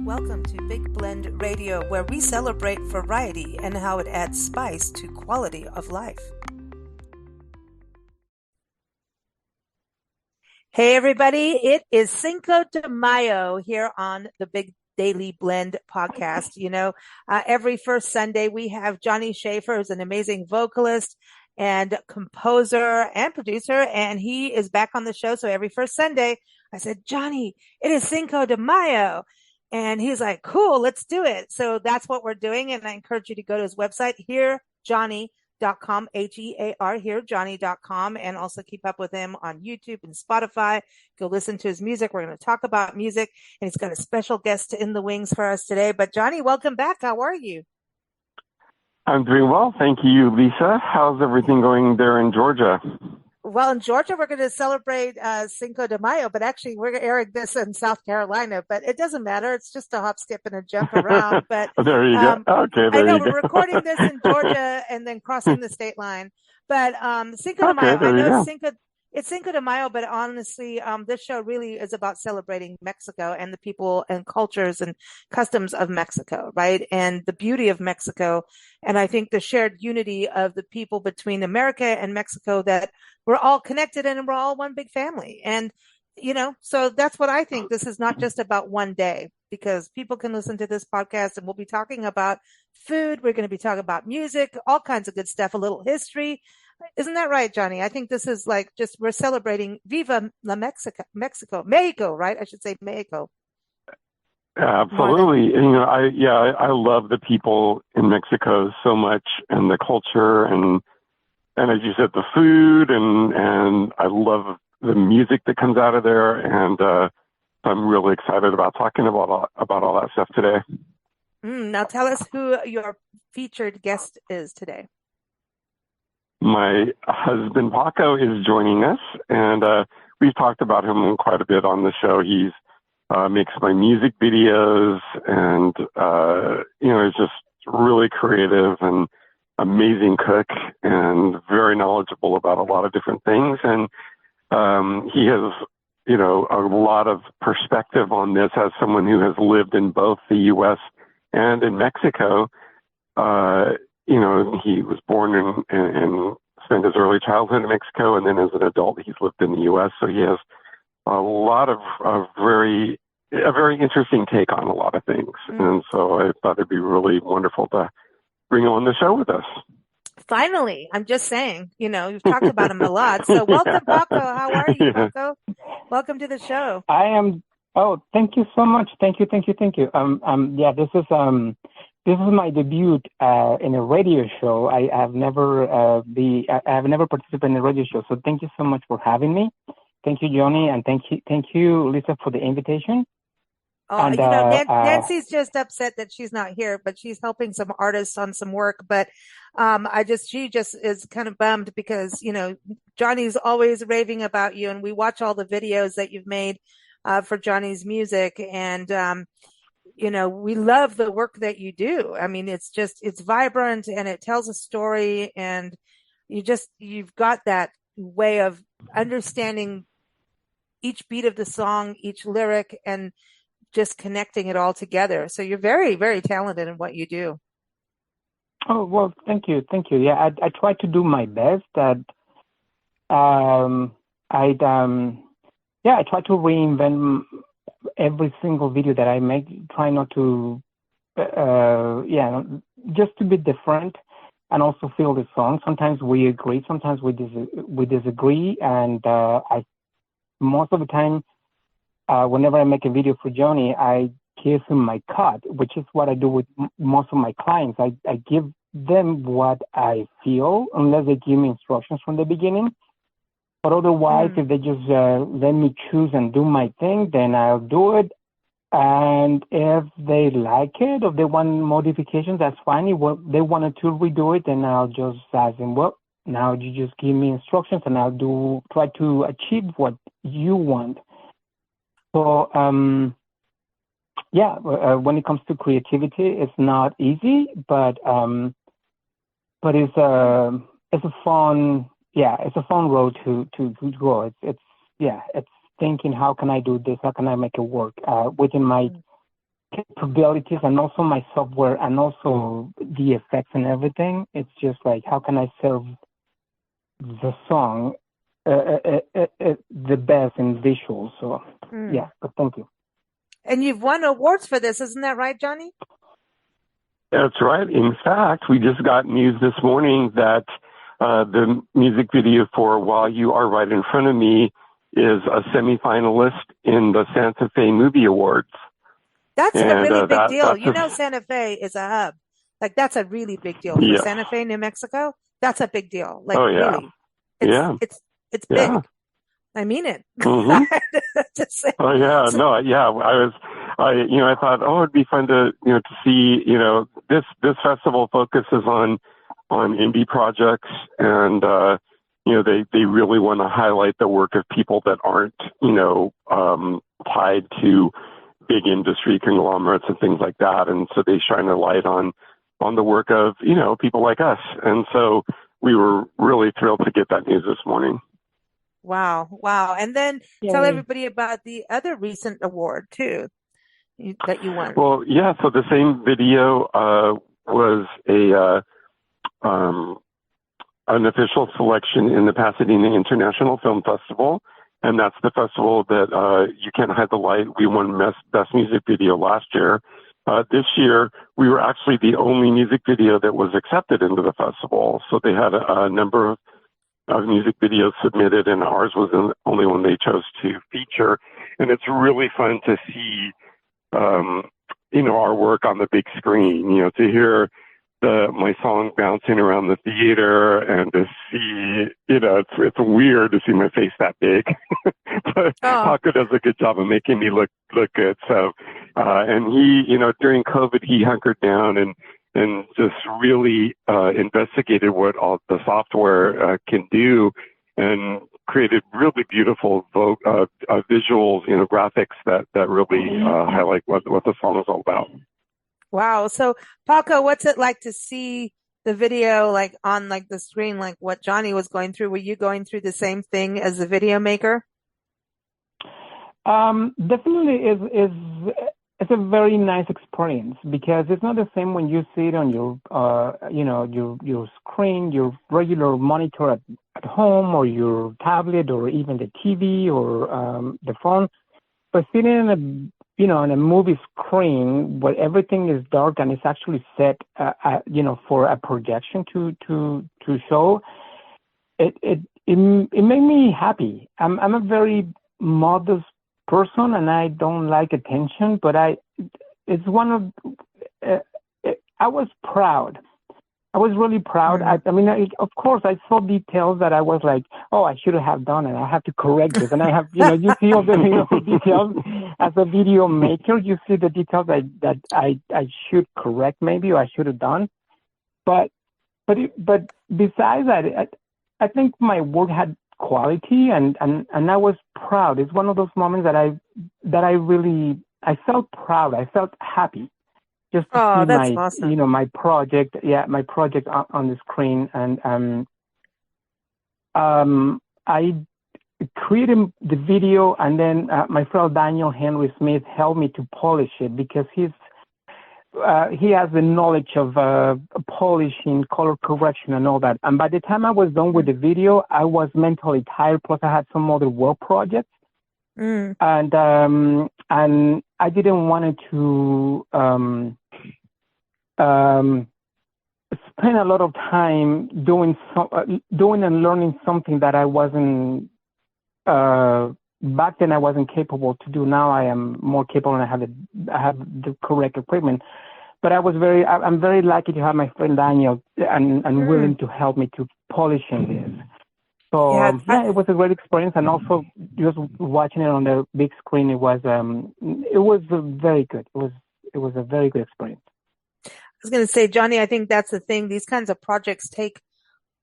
Welcome to Big Blend Radio, where we celebrate variety and how it adds spice to quality of life. Hey everybody, it is Cinco de Mayo here on the Big Daily Blend podcast. You know, every first Sunday we have Johnny Schaefer, who's an amazing vocalist and composer and producer, and he is back on the show. So every first Sunday I said, Johnny, it is Cinco de Mayo. And he's like, cool, let's do it. So that's what we're doing. And I encourage you to go to his website, hearjohnny.com, H-E-A-R, hearjohnny.com, and also keep up with him on YouTube and Spotify. Go listen to his music. We're going to talk about music, and he's got a special guest in the wings for us today. But Johnny, welcome back. How are you? I'm doing well. Thank you, Lisa. How's everything going there in Georgia? Well, in Georgia, we're going to celebrate Cinco de Mayo, but actually we're airing this in South Carolina, but it doesn't matter. It's just a hop, skip, and a jump around. But there you go. Okay, there I know you we're go. recording this in Georgia and then crossing the state line. But Cinco de Mayo, I know it's Cinco de Mayo, but honestly, this show really is about celebrating Mexico and the people and cultures and customs of Mexico, right? And the beauty of Mexico. And I think the shared unity of the people between America and Mexico, that we're all connected and we're all one big family. And, you know, so that's what I think. This is not just about one day, because people can listen to this podcast and we'll be talking about food. We're going to be talking about music, all kinds of good stuff, a little history. Isn't that right, Johnny? I think this is like just, we're celebrating Viva la Mexico, right? I should say Mexico. Absolutely. And, you know, I love the people in Mexico so much, and the culture, and as you said, the food, and I love the music that comes out of there. And I'm really excited about talking about all that stuff today. Now tell us who your featured guest is today. My husband, Paco, is joining us, and we've talked about him quite a bit on the show. He's makes my music videos, and, you know, he's just really creative and amazing cook and very knowledgeable about a lot of different things. And he has, you know, a lot of perspective on this as someone who has lived in both the U.S. and in Mexico. You know, he was born and spent his early childhood in Mexico, and then as an adult, he's lived in the U.S. So he has a lot of a very interesting take on a lot of things. And so I thought it'd be really wonderful to bring him on the show with us. Finally, I'm just saying, you know, you've talked about him a lot. So welcome, Paco. How are you, Paco? Welcome to the show. I am. Oh, thank you so much. Thank you. Yeah, this is my debut in a radio show. I have never participated in a radio show. So thank you so much for having me. Thank you, Johnny, and thank you, Lisa, for the invitation. Oh, and, you know, Nancy's just upset that she's not here, but she's helping some artists on some work. But she just is kind of bummed because, you know, Johnny's always raving about you, and we watch all the videos that you've made for Johnny's music, and you know, we love the work that you do. I mean, it's vibrant and it tells a story, and you've got that way of understanding each beat of the song, each lyric, and just connecting it all together. So you're very, very talented in what you do. Oh, well, thank you. Yeah, I try to do my best. I try to reinvent every single video that I make. Try not to, just to be different, and also feel the song. Sometimes we agree, sometimes we disagree, and most of the time, whenever I make a video for Johnny, I give him my cut, which is what I do with most of my clients. I give them what I feel, unless they give me instructions from the beginning. But otherwise, if they just let me choose and do my thing, then I'll do it. And if they like it, or they want modifications, that's fine. If they wanted to redo it, then I'll just ask them, well, now you just give me instructions and I'll try to achieve what you want. So, when it comes to creativity, it's not easy, but it's a fun road to go. It's thinking, how can I do this? How can I make it work within my capabilities and also my software and also the effects and everything. It's just like, how can I serve the song the best in visuals? So yeah, but thank you. And you've won awards for this, isn't that right, Johnny? That's right. In fact, we just got news this morning that the music video for While You Are Right in Front of Me is a semifinalist in the Santa Fe Movie Awards. That's a really big deal. You know, Santa Fe is a hub. Like, that's a really big deal for Santa Fe, New Mexico. That's a big deal. Like, really. It's big. I mean it. Mm-hmm. I thought, it'd be fun to see, this festival focuses on indie projects, and they really want to highlight the work of people that aren't tied to big industry conglomerates and things like that, and so they shine a light on the work of people like us, and so we were really thrilled to get that news this morning. Wow. And then tell everybody about the other recent award, too, that you won. Well, yeah, so the same video was an official selection in the Pasadena International Film Festival, and that's the festival that You Can't Hide the Light. We won Best Music Video last year. This year, we were actually the only music video that was accepted into the festival, so they had a number of music videos submitted, and ours was the only one they chose to feature. And it's really fun to see, our work on the big screen, to hear my song bouncing around the theater, and to see, it's weird to see my face that big, but Paco does a good job of making me look good. So, and he, during COVID, he hunkered down and just really investigated what all the software can do, and created really beautiful visuals, graphics that really highlight what the song is all about. Wow. So, Paco, what's it like to see the video like on like the screen, like what Johnny was going through? Were you going through the same thing as a video maker? Definitely it's a very nice experience, because it's not the same when you see it on your your screen, your regular monitor at home, or your tablet, or even the TV, or the phone. But sitting in on a movie screen where everything is dark and it's actually set for a projection to show, it made me happy. I'm a very modest person, and I don't like attention, but I was proud. I was really proud. Of course, I saw details that I was like, I should have done it. I have to correct this. And I have, you see all the details as a video maker. You see the details that I should correct, maybe, or I should have done. But besides that, I think my work had quality, and I was proud. It's one of those moments that I felt proud. I felt happy. Just to see awesome. My project, my project on the screen, and I created the video, and then my friend Daniel Henry Smith helped me to polish it, because he has the knowledge of polishing, color correction, and all that. And by the time I was done with the video, I was mentally tired. Plus, I had some other work projects, and I didn't want to spend a lot of time doing and learning something that I wasn't back then. I wasn't capable to do. Now I am more capable, and I have the correct equipment. But I'm very lucky to have my friend Daniel and willing to help me to polishing this. So it was a great experience, and also just watching it on the big screen, it was very good. It was a very good experience. I was going to say, Johnny, I think that's the thing. These kinds of projects take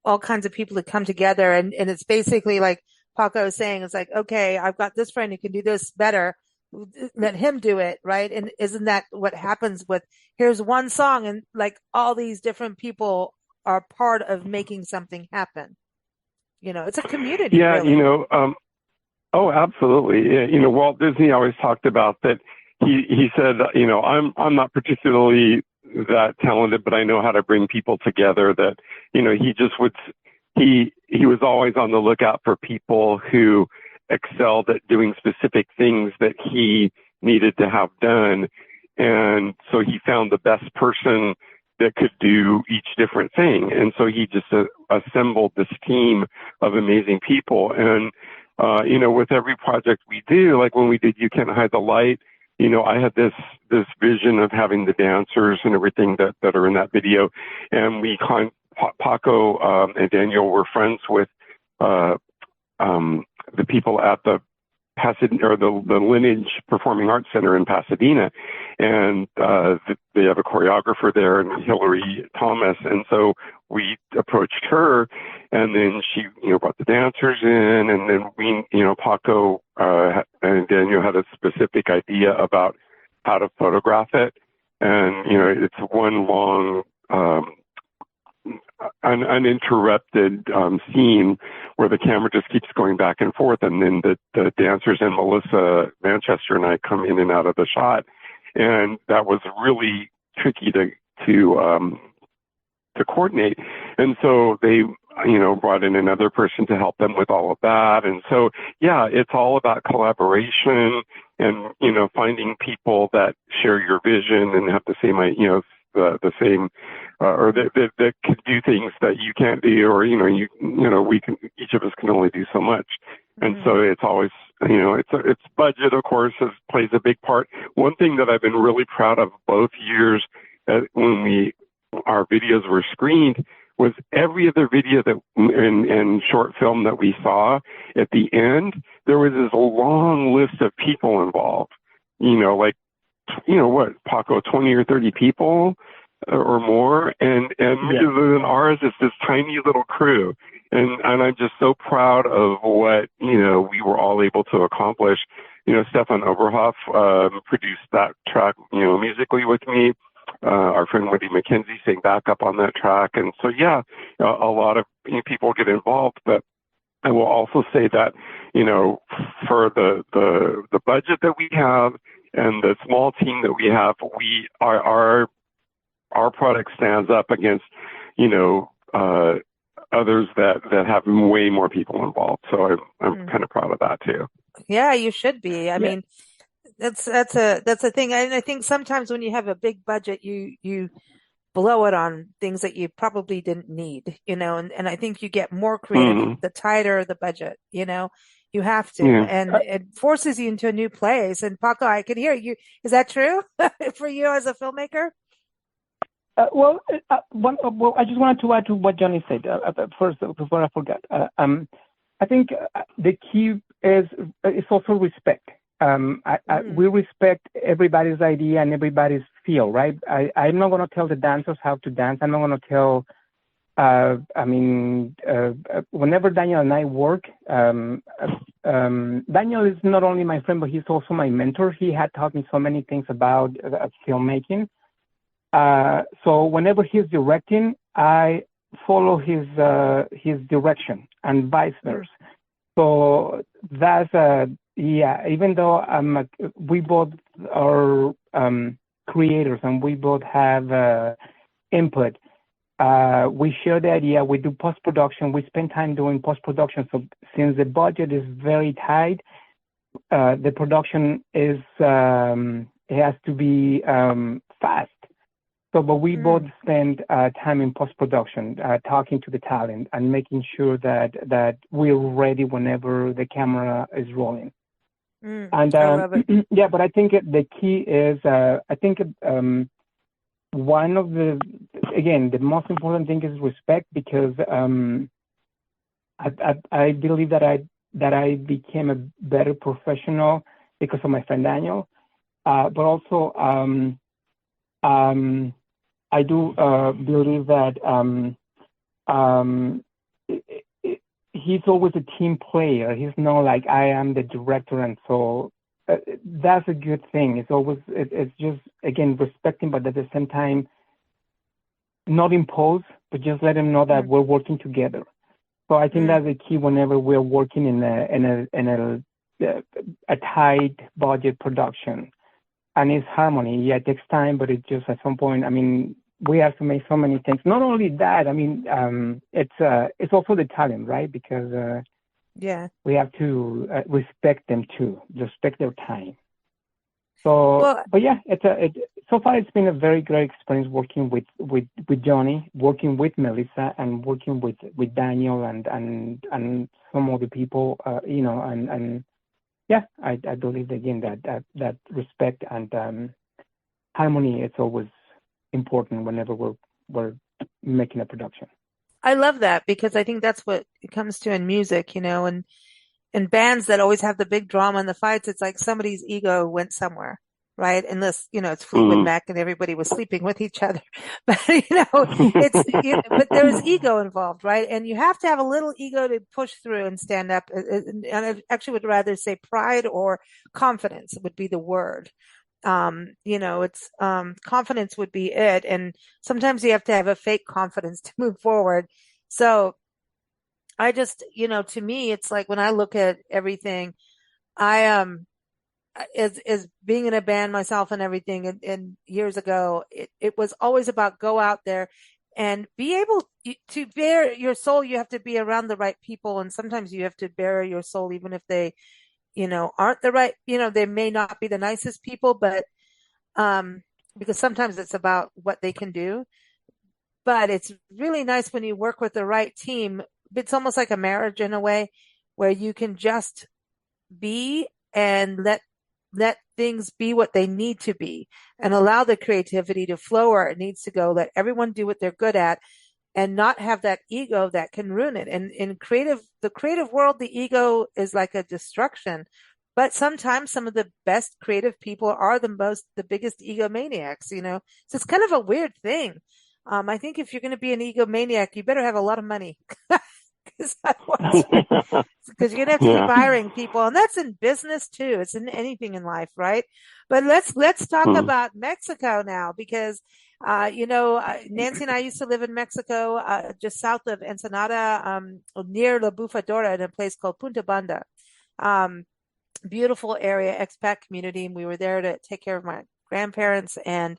all kinds of people to come together, and it's basically like Paco was saying, it's like, okay, I've got this friend who can do this better. Let him do it, right? And isn't that what happens with, here's one song, and like all these different people are part of making something happen. It's a community. Yeah, really. absolutely. Walt Disney always talked about that. he said, I'm not particularly that talented, but I know how to bring people together. That, he was always on the lookout for people who excelled at doing specific things that he needed to have done. And so he found the best person that could do each different thing. And so he just assembled this team of amazing people. And, with every project we do, like when we did You Can't Hide the Light, I had this vision of having the dancers and everything that are in that video. And Paco and Daniel were friends with the people at the Lineage Performing Arts Center in Pasadena, and they have a choreographer there, and Hillary Thomas. And so we approached her, and then she, brought the dancers in, and then we, Paco and Daniel had a specific idea about how to photograph it, and it's one long uninterrupted scene where the camera just keeps going back and forth, and then the dancers and Melissa Manchester and I come in and out of the shot, and that was really tricky to coordinate. And so they brought in another person to help them with all of that. And so it's all about collaboration and finding people that share your vision and have the same the same or that could do things that you can't do, or we can, each of us can only do so much. And so it's always it's budget, of course, plays a big part. One thing that I've been really proud of both years when our videos were screened was every other video and short film that we saw, at the end there was this long list of people involved, what, Paco, 20 or 30 people or more, and then ours is this tiny little crew, and I'm just so proud of what we were all able to accomplish. Stefan Oberhoff produced that track musically with me. Our friend Wendy McKenzie sang backup on that track, and so a lot of people get involved. But I will also say that for the budget that we have and the small team that we have, our product stands up against others that have way more people involved. So I'm kind of proud of that too. Yeah, you should be. I mean, that's a thing. And I think sometimes when you have a big budget, you blow it on things that you probably didn't need, and I think you get more creative the tighter the budget, you have to, and it forces you into a new place. And Paco, I can hear you. Is that true for you as a filmmaker? I just wanted to add to what Johnny said first before I forgot. I think the key is also respect. We respect everybody's idea and everybody's feel, right? I'm not going to tell the dancers how to dance. I'm not going to tell. Whenever Daniel and I work, Daniel is not only my friend, but he's also my mentor. He had taught me so many things about filmmaking. So whenever he's directing, I follow his direction and vice versa. So that's even though we both are creators and we both have input, we share the idea. We do post-production. We spend time doing post-production. So since the budget is very tight, the production is it has to be fast. So, but we both spend time in post-production, talking to the talent and making sure that we're ready whenever the camera is rolling. And but I think the key is, one of the most important thing is respect, because I believe that I became a better professional because of my friend Daniel, but also I do believe that he's always a team player. He's not like I am the director, and so that's a good thing. It's just, again, respecting, but at the same time not impose, but just let him know that we're working together. So I think that's the key whenever we're working in a tight budget production. and it's harmony. Yeah, it takes time, but it just at some point, I mean, we have to make so many things. Not only that, I mean, it's also the talent, right? Because we have to respect them too, respect their time. So, but yeah, so far it's been a very great experience working with Johnny, working with Melissa, and working with Daniel and some other people, you know, and yeah, I believe again that respect and harmony is always important whenever we're making a production. I love that because I think that's what it comes to in music, you know, and in bands that always have the big drama and the fights, it's like somebody's ego went somewhere, right? Unless, you know, it's Fleetwood Mac and everybody was sleeping with each other. But, you know, but there is ego involved, right? And you have to have a little ego to push through and stand up. And I actually would rather say pride or confidence would be the word. You know, it's confidence would be it. And sometimes you have to have a fake confidence to move forward. So I just, you know, to me, it's like when I look at everything, I as being in a band myself and everything, and years ago, it was always about go out there and be able to bear your soul. You have to be around the right people, and sometimes you have to bear your soul even if they, you know, aren't the right, you know, they may not be the nicest people, but because sometimes it's about what they can do. But it's really nice when you work with the right team. It's almost like a marriage in a way where you can just be and let things be what they need to be and allow the creativity to flow where it needs to go. Let everyone do what they're good at and not have that ego that can ruin it. And in the creative world, the ego is like a destruction. But sometimes some of the best creative people are the biggest egomaniacs, you know. So it's kind of a weird thing. I think if you're going to be an egomaniac, you better have a lot of money. Because you're going to have to keep hiring people, and that's in business too. It's in anything in life, right? But let's talk about Mexico now, because you know, Nancy and I used to live in Mexico, just south of Ensenada, near La Bufadora, in a place called Punta Banda. Beautiful area, expat community, and we were there to take care of my grandparents. And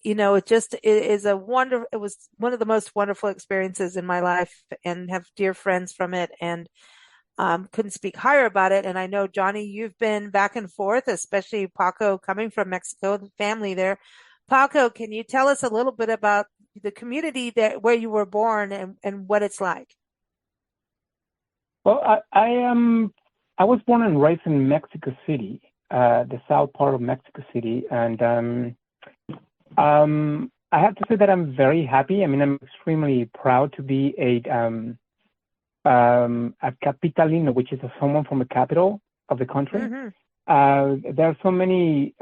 you know, it was one of the most wonderful experiences in my life, and have dear friends from it, and couldn't speak higher about it. And I know, Johnny, you've been back and forth, especially Paco coming from Mexico, the family there. Paco, can you tell us a little bit about the community where you were born and what it's like? Well, I was born and raised in Mexico City, the south part of Mexico City, and I have to say that I'm very happy. I mean, I'm extremely proud to be a capitalino, which is someone from the capital of the country. Mm-hmm. There are so many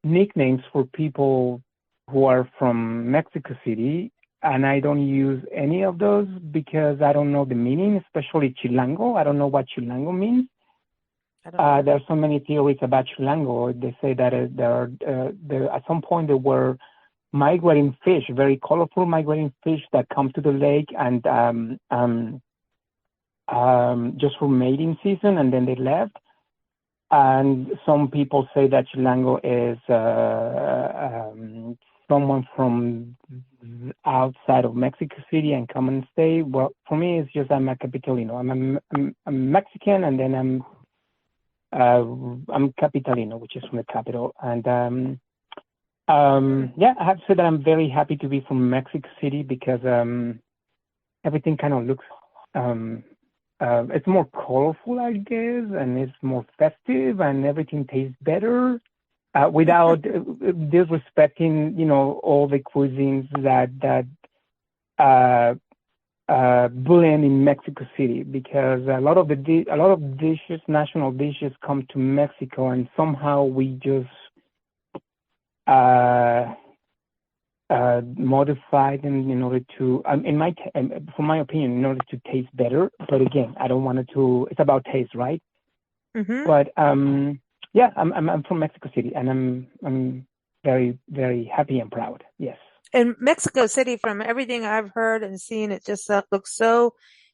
nicknames for people who are from Mexico City, and I don't use any of those because I don't know the meaning, especially Chilango. I don't know what Chilango means. There are so many theories about Chilango. They say that there at some point there were migrating fish, very colorful migrating fish that come to the lake and just for mating season, and then they left. And some people say that Chilango is someone from outside of Mexico City and come and stay. Well, for me, it's just I'm a capitalino. I'm Mexican, and then I'm capitalino, which is from the capital. And yeah, I have to say that I'm very happy to be from Mexico City because everything kind of looks it's more colorful, I guess, and it's more festive, and everything tastes better without disrespecting, you know, all the cuisines that blend in Mexico City, because a lot of dishes, national dishes, come to Mexico, and somehow we just modified them in order to, from my opinion, in order to taste better. But again, I don't want it to. It's about taste, right? Mm-hmm. But yeah, I'm from Mexico City, and I'm very, very happy and proud. Yes. In Mexico City, from everything I've heard and seen, it just looks so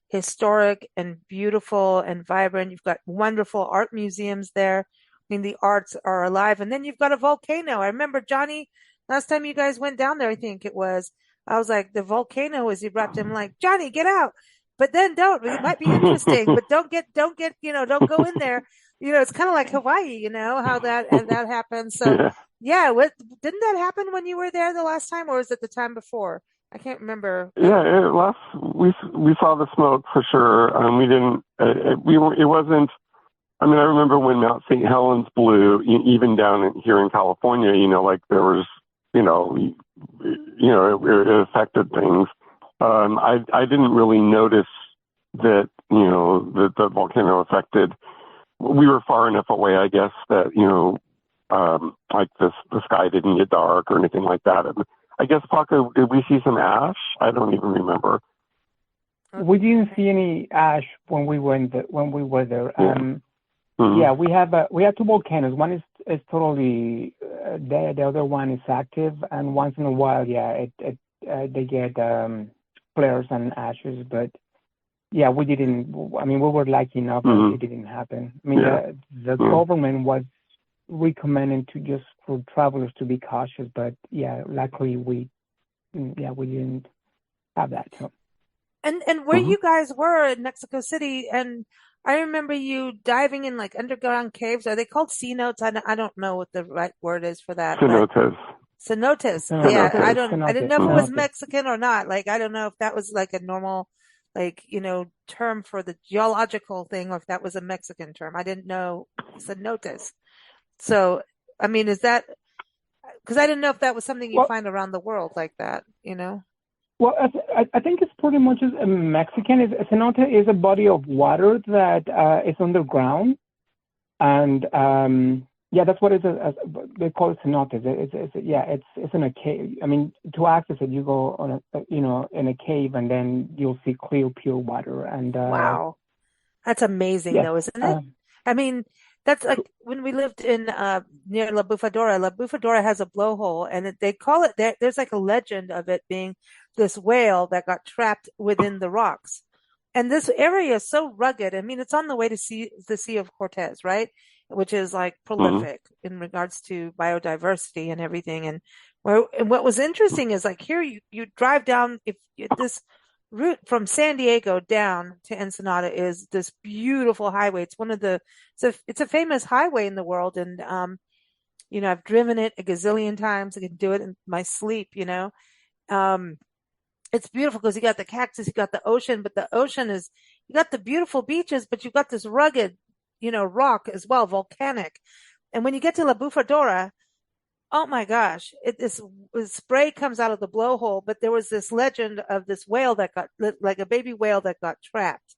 historic and beautiful and vibrant. You've got wonderful art museums there. mean, the arts are alive. And then you've got a volcano. I remember Johnny, last time you guys went down there, I think it was, I was like, the volcano is erupting. I'm like, Johnny, get out. But then don't, it might be interesting, but don't get, don't go in there. It's kind of like Hawaii, how that happens. So yeah, didn't that happen when you were there the last time, or was it the time before? I can't remember. Yeah, we saw the smoke for sure. We didn't, it wasn't, I mean, I remember when Mount St. Helens blew, even down here in California, like there was, it affected things. I didn't really notice that, that the volcano affected. We were far enough away, I guess, that, like the sky didn't get dark or anything like that. I guess, Paco, did we see some ash? I don't even remember. We didn't see any ash when we were there. Yeah. We have two volcanoes. One is totally dead. The other one is active, and once in a while, they get flares and ashes. But yeah, we didn't. I mean, we were lucky enough that it didn't happen. I mean, the government was recommending for travelers to be cautious, but luckily we didn't have that. So. And where you guys were in Mexico City, and I remember you diving in like underground caves. Are they called cenotes? I don't know what the right word is for that. Cenotes. Yeah, I didn't know if it was Mexican or not. Like, I don't know if that was like a normal, like, term for the geological thing, or if that was a Mexican term. I didn't know cenotes. So, I mean, is that, because I didn't know if that was something you find around the world like that, Well, I think it's pretty much a Mexican. A cenote is a body of water that is underground, and that's what they call it, cenote. It's in a cave. I mean, to access it, you go on in a cave, and then you'll see clear, pure water. And wow, that's amazing, though, isn't it? I mean, that's like when we lived in near La Bufadora. La Bufadora has a blowhole, and they call it. There's like a legend of it being this whale that got trapped within the rocks. And this area is so rugged. I mean, it's on the way to the Sea of Cortez, right? Which is like prolific in regards to biodiversity and everything. And what was interesting is like here you drive down, if this route from San Diego down to Ensenada is this beautiful highway. It's it's a famous highway in the world. And, I've driven it a gazillion times. I can do it in my sleep, It's beautiful because you got the cactus, you got the ocean, but the ocean you got the beautiful beaches, but you've got this rugged, rock as well, volcanic. And when you get to La Bufadora, oh my gosh, this spray comes out of the blowhole, but there was this legend of this whale that got, like a baby whale that got trapped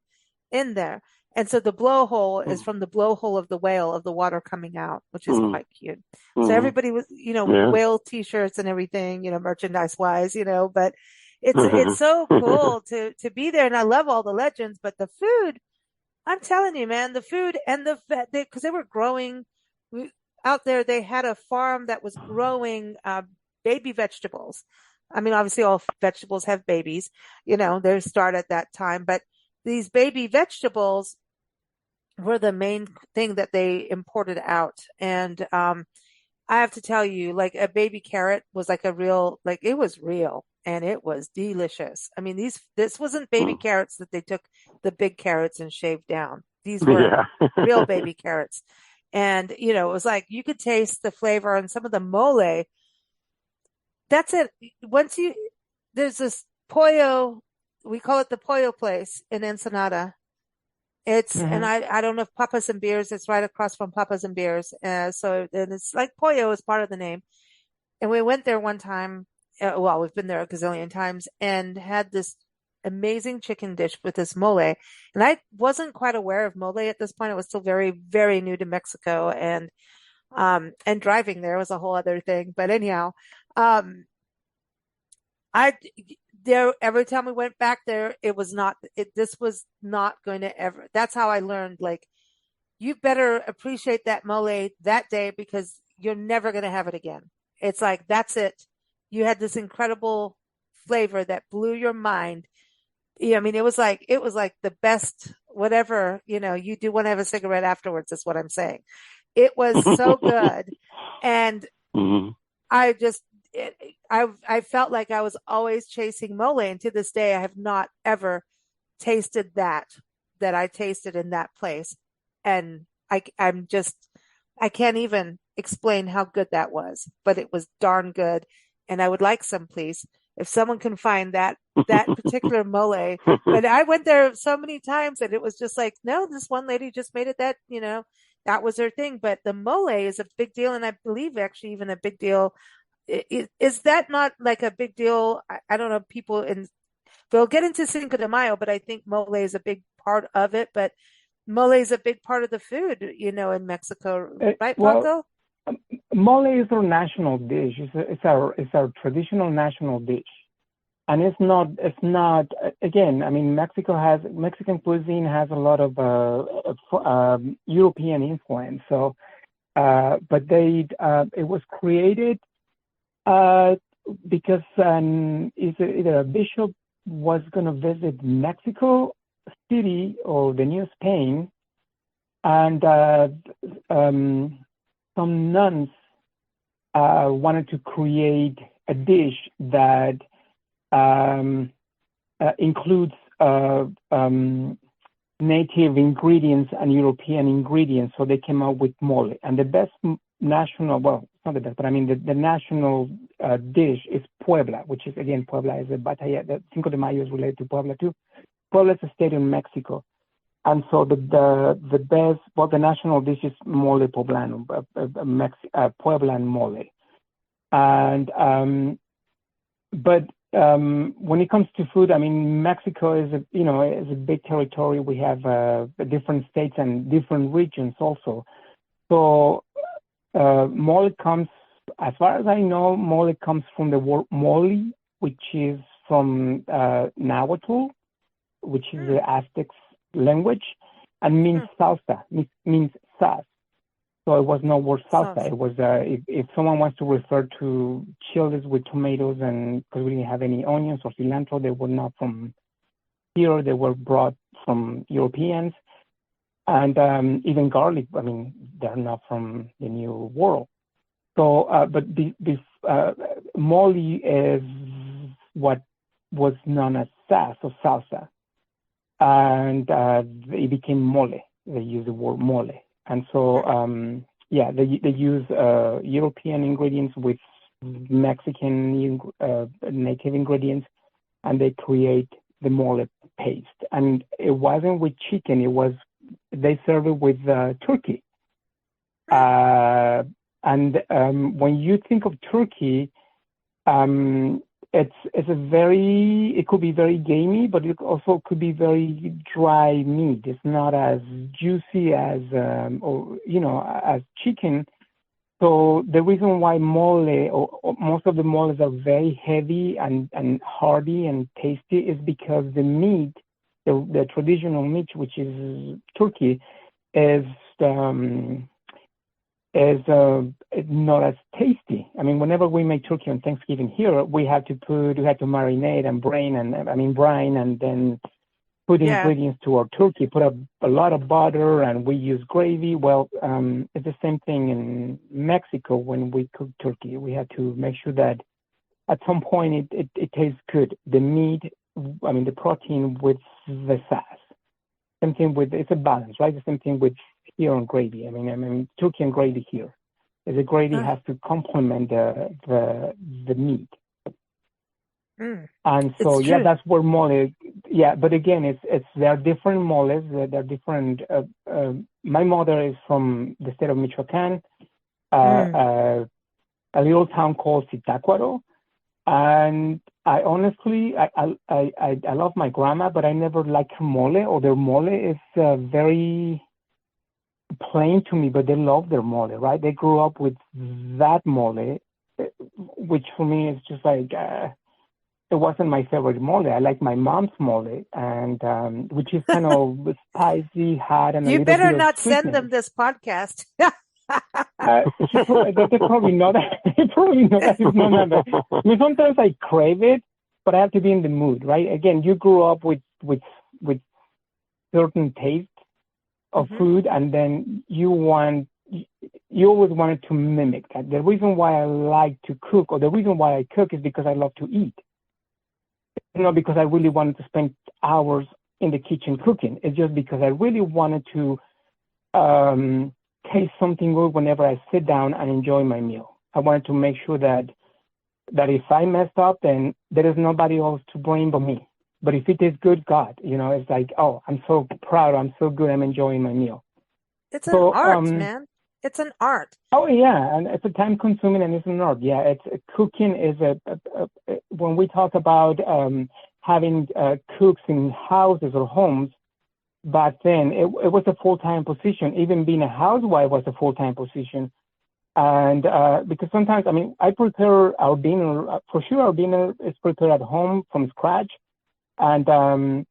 in there. And so the blowhole is from the blowhole of the whale, of the water coming out, which is quite cute. So everybody was, whale t-shirts and everything, merchandise wise, but it's so cool to be there. And I love all the legends, but the food, I'm telling you, man, the food and because they were growing out there. They had a farm that was growing baby vegetables. I mean, obviously all vegetables have babies, they start at that time, but these baby vegetables were the main thing that they imported out. And I have to tell you, like a baby carrot was like it was real. And it was delicious. I mean, this wasn't baby carrots that they took the big carrots and shaved down. These were real baby carrots. And, it was like you could taste the flavor and some of the mole. That's it. There's this pollo, we call it the pollo place in Ensenada. And I don't know if Papas and Beers, it's right across from Papas and Beers. So then it's like pollo is part of the name. And we went there one time. We've been there a gazillion times and had this amazing chicken dish with this mole. And I wasn't quite aware of mole at this point. It was still very, very new to Mexico, and driving there was a whole other thing. But anyhow, every time we went back there, this was not going to ever, that's how I learned, like, you better appreciate that mole that day because you're never going to have it again. It's like, that's it. You had this incredible flavor that blew your mind. I mean, it was like the best, whatever, you do want to have a cigarette afterwards, is what I'm saying. It was so good. And I just, I felt like I was always chasing mole. And to this day, I have not ever tasted that I tasted in that place. And I can't even explain how good that was, but it was darn good. And I would like some, please. If someone can find that particular mole. But I went there so many times and it was just like, no, this one lady just made it that, that was her thing. But the mole is a big deal. And I believe actually even a big deal. Is that not like a big deal? I don't know, we'll get into Cinco de Mayo, but I think mole is a big part of it. But mole is a big part of the food, in Mexico, right, Paco? Mole is our national dish. It's our traditional national dish, and it's not. Again, I mean, Mexican cuisine has a lot of European influence. So, but it was created because either a bishop was going to visit Mexico City or the New Spain, and some nuns wanted to create a dish that includes native ingredients and European ingredients. So they came out with mole. And the best national, well, not the best, but I mean the national dish is Puebla, which is, again, Puebla is a batalla. The Cinco de Mayo is related to Puebla too. Puebla is a state in Mexico. And so the best, the national dish is mole poblano, Pueblan mole. And, but when it comes to food, I mean, Mexico is a big territory. We have different states and different regions also. So mole comes, as far as I know, mole comes from the word mole, which is from Nahuatl, which is the Aztecs language, and means salsa, means sauce. So it was no word salsa. It was if someone wants to refer to chiles with tomatoes, and because we didn't have any onions or cilantro, they were not from here. They were brought from Europeans, and even garlic. I mean, they're not from the New World. So, but this mole is what was known as sauce or salsa. And it became mole. They use the word mole. And so, they use European ingredients with Mexican native ingredients, and they create the mole paste. And it wasn't with chicken. They serve it with turkey. And when you think of turkey, it could be very gamey, but it also could be very dry meat. It's not as juicy as as chicken. So the reason why mole or most of the moles are very heavy and hearty and tasty is because the meat, the traditional meat, which is turkey, is not as tasty. I mean, whenever we make turkey on Thanksgiving here, we had to marinate and brine and then put ingredients to our turkey, put a lot of butter, and we use gravy. Well, it's the same thing in Mexico when we cook turkey. We had to make sure that at some point it tastes good. The meat, I mean, the protein with the sauce. Same thing it's a balance, right? The same thing with here on gravy. I mean, turkey and gravy here. The gravy has to complement the meat. And so, that's where mole. Yeah, but again, there are different moles. There are different. My mother is from the state of Michoacán, a little town called Zitácuaro, and I honestly, I love my grandma, but I never liked her mole, or their mole is very plain to me, but they love their mole, right? They grew up with that mole, which for me is just like, it wasn't my favorite mole. I like my mom's mole, and which is kind of spicy, hot, and you better not send them this podcast. They probably know that. I mean, sometimes I crave it, but I have to be in the mood, right? Again, you grew up with certain taste of food, and then you want you always wanted to mimic that. The reason why I like to cook, or the reason why I cook, is because I love to eat. It's not because I really wanted to spend hours in the kitchen cooking. It's just because I really wanted to taste something good whenever I sit down and enjoy my meal. I wanted to make sure that if I messed up, then there is nobody else to blame but me. But if it is good, God, it's like, oh, I'm so proud, I'm so good, I'm enjoying my meal. It's an art, man. It's an art. Oh yeah, and it's a time consuming and it's an art. Yeah, cooking is when we talk about having cooks in houses or homes, back then it was a full-time position. Even being a housewife was a full-time position. And because sometimes, I prepare our dinner, for sure our dinner is prepared at home from scratch. And when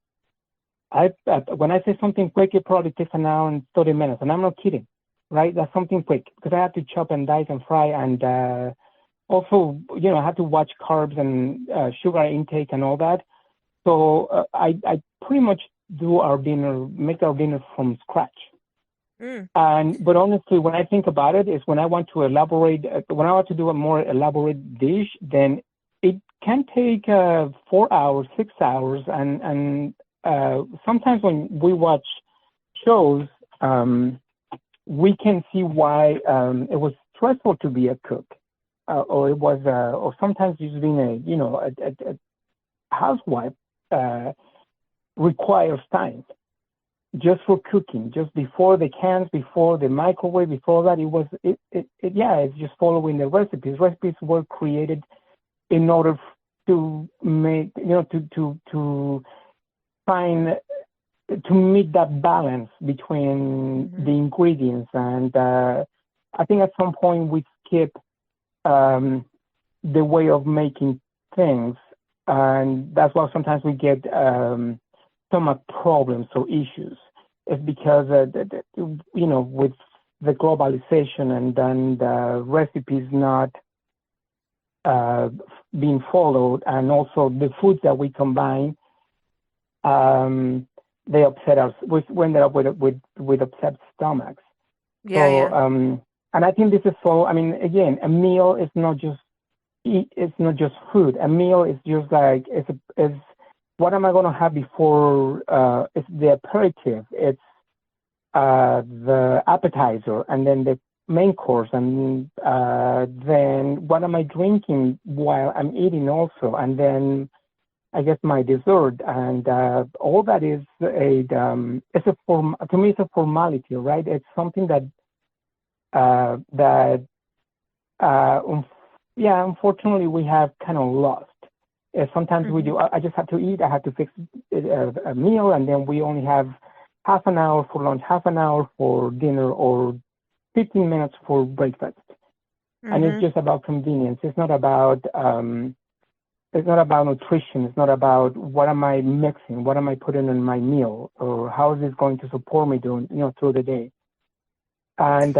I say something quick, it probably takes an hour and 30 minutes. And I'm not kidding, right? That's something quick because I have to chop and dice and fry. And also, I have to watch carbs and sugar intake and all that. So I pretty much make our dinner from scratch. But honestly, when I think about it, is when I want to do a more elaborate dish, then it can take 4 hours, 6 hours, and sometimes when we watch shows, we can see why it was stressful to be a cook, or it was, or sometimes just being a housewife requires time. Just for cooking, just before the cans, before the microwave, before that, it's just following the recipes. Recipes were created in order to make, to meet that balance between the ingredients. And I think at some point we skip the way of making things, and that's why sometimes we get stomach problems or issues. It's because with the globalization and then the recipes not being followed, and also the foods that we combine, they upset us. We ended up with upset stomachs. And I think this is so. Again, a meal is not just it's not just food. A meal is just like it's what am I going to have before? It's the aperitif, it's the appetizer, and then the main course, and then what am I drinking while I'm eating also, and then I guess my dessert, and all that is to me it's a formality, right? It's something that unfortunately we have kind of lost. Sometimes we do. I just have to eat. I have to fix a meal, and then we only have half an hour for lunch, half an hour for dinner, or 15 minutes for breakfast. And it's just about convenience. It's not about nutrition. It's not about what am I mixing, what am I putting in my meal, or how is this going to support me through the day. And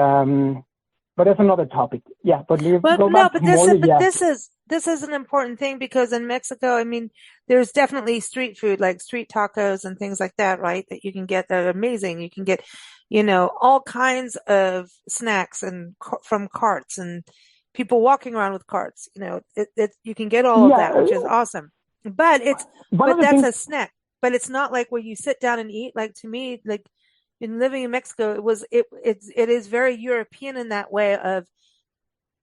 but that's another topic. Yeah, but this is an important thing, because in Mexico, there's definitely street food, like street tacos and things like that, right? That you can get that are amazing. You can get, all kinds of snacks and from carts, and people walking around with carts. You can get all of that, which is awesome. But that's a snack. But it's not like where you sit down and eat. Like, to me, like, in living in Mexico, it is very European in that way of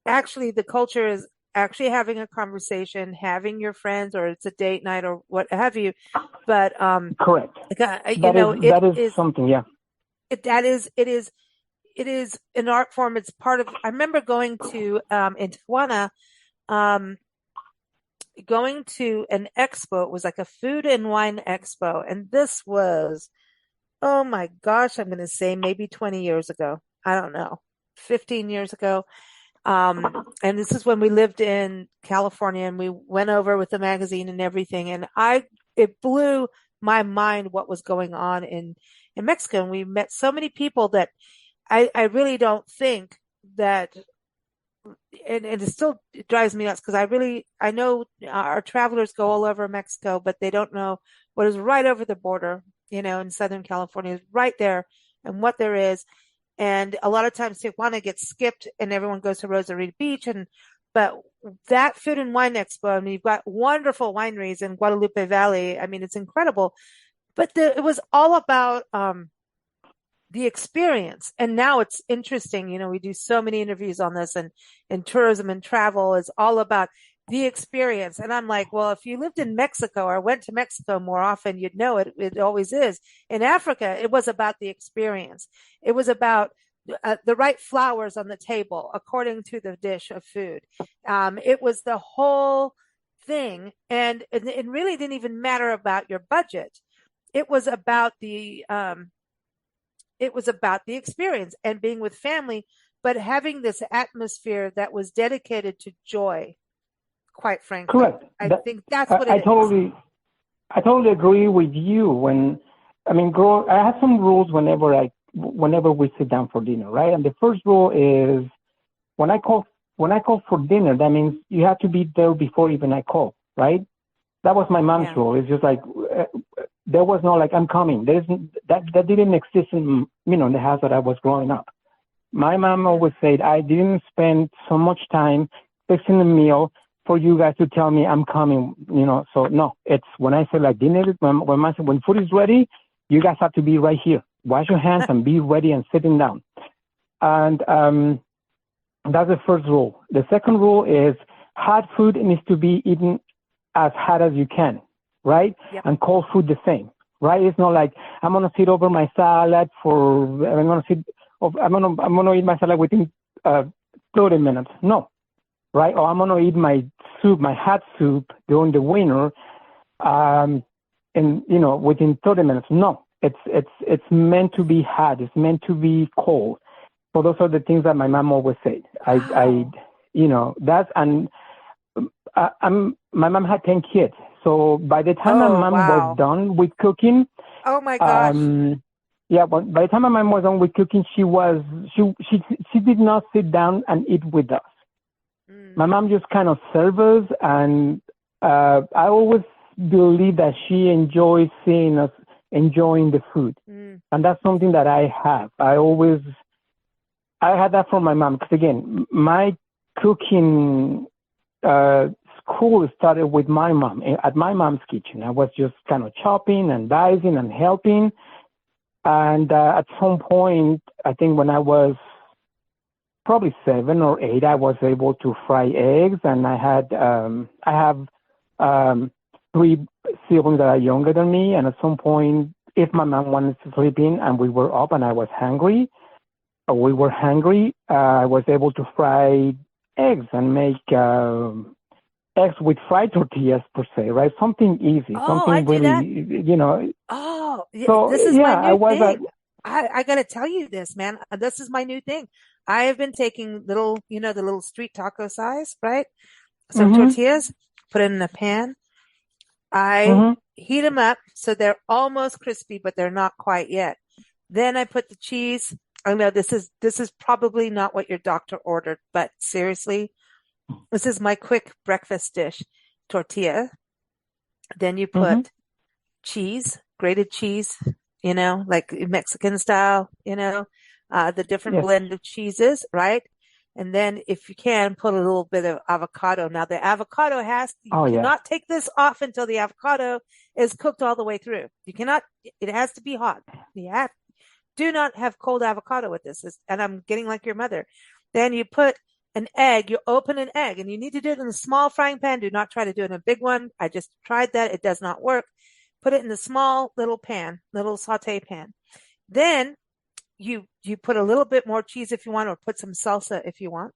actually the culture is actually having a conversation, having your friends, or it's a date night or what have you. But correct. That is something. Yeah. It is an art form. It's part of. I remember going to in Tijuana, going to an expo. It was like a food and wine expo, and this was, oh my gosh, I'm going to say maybe 20 years ago. I don't know, 15 years ago. And this is when we lived in California, and we went over with the magazine and everything. And it blew my mind what was going on in Mexico. And we met so many people that I really don't think that, and it still drives me nuts, because I know our travelers go all over Mexico, but they don't know what is right over the border, in Southern California, is right there, and what there is. And a lot of times Tijuana gets skipped and everyone goes to Rosarito Beach. But that Food and Wine Expo, I mean, you've got wonderful wineries in Guadalupe Valley. I mean, it's incredible. But it was all about the experience. And now it's interesting. You know, we do so many interviews on this, and tourism and travel is all about the experience. And I'm like, well, if you lived in Mexico or went to Mexico more often, you'd know it. It always is. In Africa, it was about the experience. It was about the right flowers on the table according to the dish of food. It was the whole thing. And it really didn't even matter about your budget. It was about the experience and being with family, but having this atmosphere that was dedicated to joy. Quite frankly, correct. I think that's what it is. I totally agree with you. I have some rules whenever we sit down for dinner, right? And the first rule is when I call for dinner, that means you have to be there before even I call, right? That was my mom's rule. It's just like there was no like I'm coming. That didn't exist in the house that I was growing up. My mom always said I didn't spend so much time fixing a meal for you guys to tell me I'm coming, So no, it's when I say like dinner, when food is ready, you guys have to be right here. Wash your hands and be ready and sitting down. And that's the first rule. The second rule is hot food needs to be eaten as hot as you can, right? Yep. And cold food the same, right? It's not like I'm gonna sit over my salad I'm gonna eat my salad within 30 minutes. No, right? Or I'm gonna eat my hot soup during the winter, within 30 minutes. No. It's meant to be hot. It's meant to be cold. So those are the things that my mom always said. My mom had 10 kids. So by the time my mom was done with cooking, oh my gosh. But by the time my mom was done with cooking, she did not sit down and eat with us. My mom just kind of served us, and I always believe that she enjoys seeing us enjoying the food. And that's something that I have. I had that from my mom, because again, my cooking school started with my mom at my mom's kitchen. I was just kind of chopping and dicing and helping. And at some point, I think when I was probably 7 or 8, I was able to fry eggs, and I have 3 siblings that are younger than me, and at some point, if my mom wanted to sleep in and we were up and I was hungry, I was able to fry eggs and make eggs with fried tortillas per se, right? Something easy, something really, Oh, so, this is my new thing. I got to tell you this, man. This is my new thing. I have been taking the little street taco size, right? Some tortillas, put it in a pan. I heat them up so they're almost crispy, but they're not quite yet. Then I put the cheese. I know this is probably not what your doctor ordered, but seriously, this is my quick breakfast dish. Tortilla. Then you put cheese, grated cheese, like Mexican style, the different blend of cheeses, right? And then if you can, put a little bit of avocado. Now the avocado cannot take this off until the avocado is cooked all the way through. It has to be hot. Do not have cold avocado with this. And I'm getting like your mother. Then you put an egg, you open an egg, and you need to do it in a small frying pan. Do not try to do it in a big one. I just tried that. It does not work. Put it in the small little pan, little saute pan. Then you put a little bit more cheese if you want, or put some salsa if you want,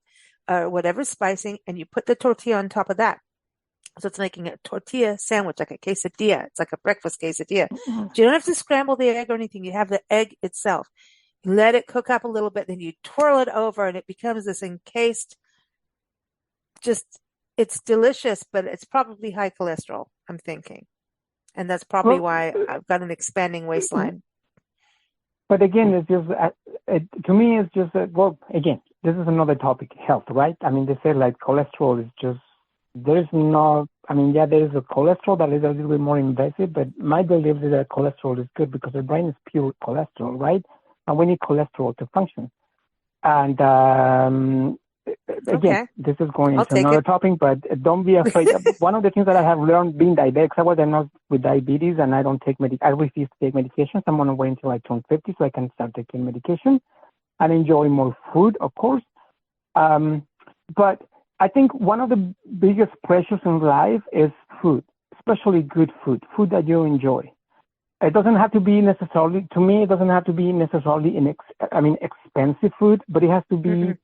or whatever spicing, and you put the tortilla on top of that. So it's making a tortilla sandwich, like a quesadilla. It's like a breakfast quesadilla. You don't have to scramble the egg or anything. You have the egg itself. You let it cook up a little bit, then you twirl it over, and it becomes this encased, it's delicious, but it's probably high cholesterol, I'm thinking. And that's probably why I've got an expanding waistline. But again, it's just, to me, it's just, again, this is another topic, health, right? I mean, they say like cholesterol is just, there is a cholesterol that is a little bit more invasive, but my belief is that cholesterol is good because the brain is pure cholesterol, right? and we need cholesterol to function. And again, this is going into another topic, but don't be afraid. One of the things that I have learned being diabetic, I was diagnosed with diabetes, and I don't take I refuse to take medications. I'm going to wait until I turn 50 so I can start taking medication and enjoy more food, of course. But I think one of the biggest pressures in life is food, especially good food that you enjoy. It doesn't have to be necessarily, to me, it doesn't have to be necessarily expensive food, but it has to be,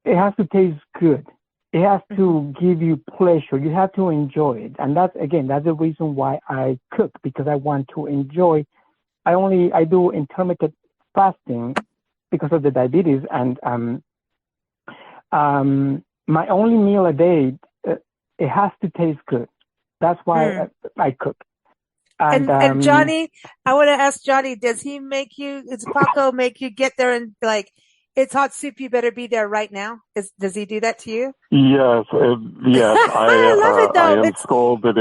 it has to taste good. It has to give you pleasure. You have to enjoy it. And that's the reason why I cook, because I want to enjoy. I do intermittent fasting because of the diabetes, and my only meal a day, it has to taste good. That's why I cook. And Johnny, I want to ask Johnny, does Paco make you get there and like, it's hot soup, you better be there right now? Does he do that to you? Yes, yes. I love it though. I am scolded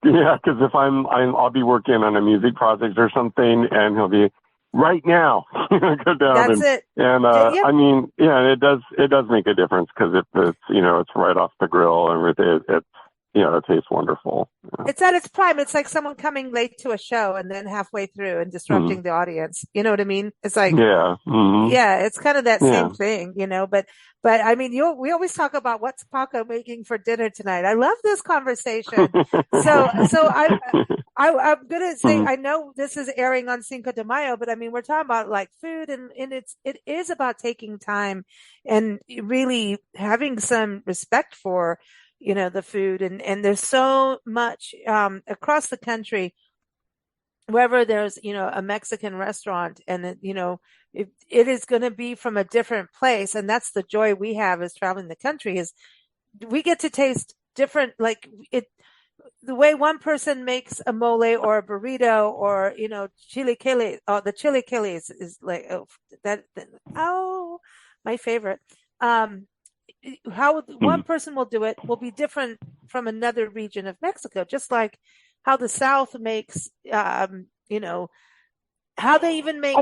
because if I'll be working on a music project or something, and he'll be right now. Go down. That's it. And I mean, yeah, it does make a difference because it's it's right off the grill and it's it tastes wonderful. Yeah. It's at its prime. It's like someone coming late to a show and then halfway through and disrupting the audience. You know what I mean? It's like, it's kind of that same thing, but I mean, we always talk about what's Paco making for dinner tonight. I love this conversation. So I'm going to say, I know this is airing on Cinco de Mayo, but I mean, we're talking about like food and it is about taking time and really having some respect for the food, and there's so much across the country, wherever there's a Mexican restaurant, and it is going to be from a different place, and that's the joy we have as traveling the country, is we get to taste different, like the way one person makes a mole or a burrito or chile the chile is like my favorite. How one person will do it will be different from another region of Mexico, just like how the South makes, how they even make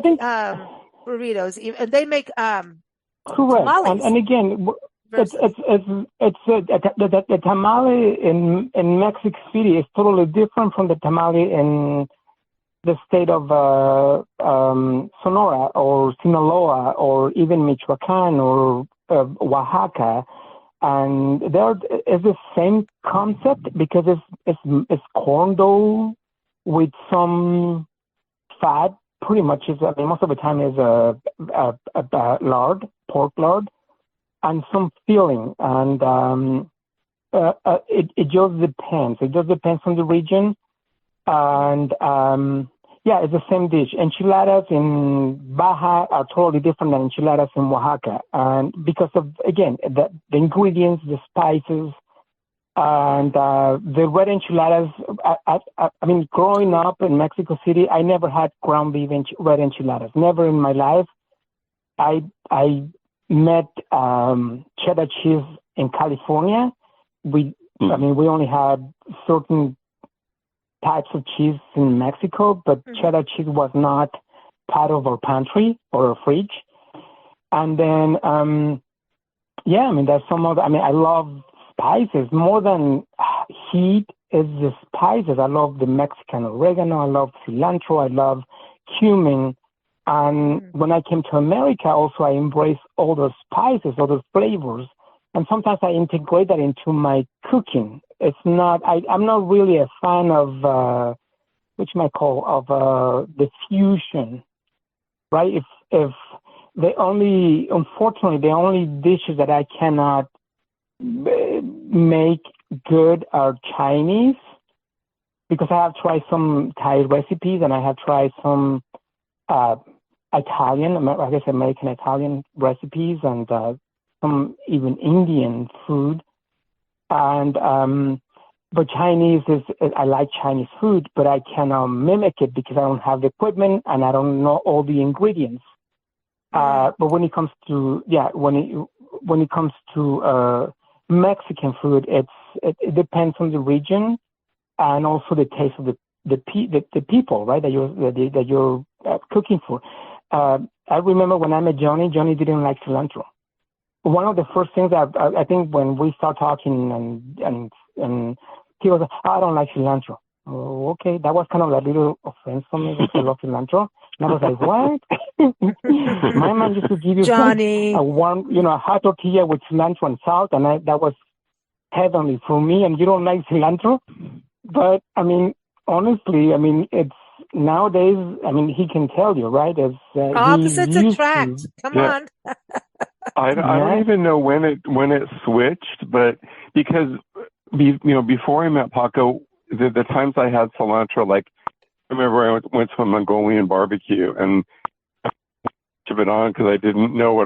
burritos, and they make tamales. And again, the tamale in Mexico City is totally different from the tamale in the state of Sonora or Sinaloa or even Michoacan or Oaxaca, and there is the same concept because it's corn dough with some fat. Pretty much most of the time is pork lard, and some filling, and it just depends. It just depends on the region, and it's the same dish. Enchiladas in Baja are totally different than enchiladas in Oaxaca. And because of, again, the ingredients, the spices, and the red enchiladas. I mean, growing up in Mexico City, I never had ground beef red enchiladas. Never in my life. I met cheddar cheese in California. We only had certain types of cheese in Mexico, but cheddar cheese was not part of our pantry or our fridge. And then, there's some other, I love spices more than heat is the spices. I love the Mexican oregano. I love cilantro. I love cumin. And when I came to America, also I embrace all those spices, all those flavors. And sometimes I integrate that into my cooking. It's not, I'm not really a fan of, the fusion, right? If unfortunately, the only dishes that I cannot make good are Chinese, because I have tried some Thai recipes and I have tried some American Italian recipes and some even Indian food. And but Chinese I like Chinese food, but I cannot mimic it because I don't have the equipment and I don't know all the ingredients. But when it comes to Mexican food, it depends on the region and also the taste of the people, right? That you're cooking for. I remember when I met Johnny didn't like cilantro. One of the first things that I think when we start talking and he was like, I don't like cilantro. Oh, okay. That was kind of a little offense for me because I love cilantro. And I was like, what? My mom used to give you Johnny. a warm, a hot tortilla with cilantro and salt, and that was heavenly for me. And you don't like cilantro? But, I mean, honestly, it's nowadays, he can tell you, right? As opposites attract. Come on. I don't even know when it switched, but because before I met Paco, the times I had cilantro, like I remember I went to a Mongolian barbecue and I put it on because I didn't know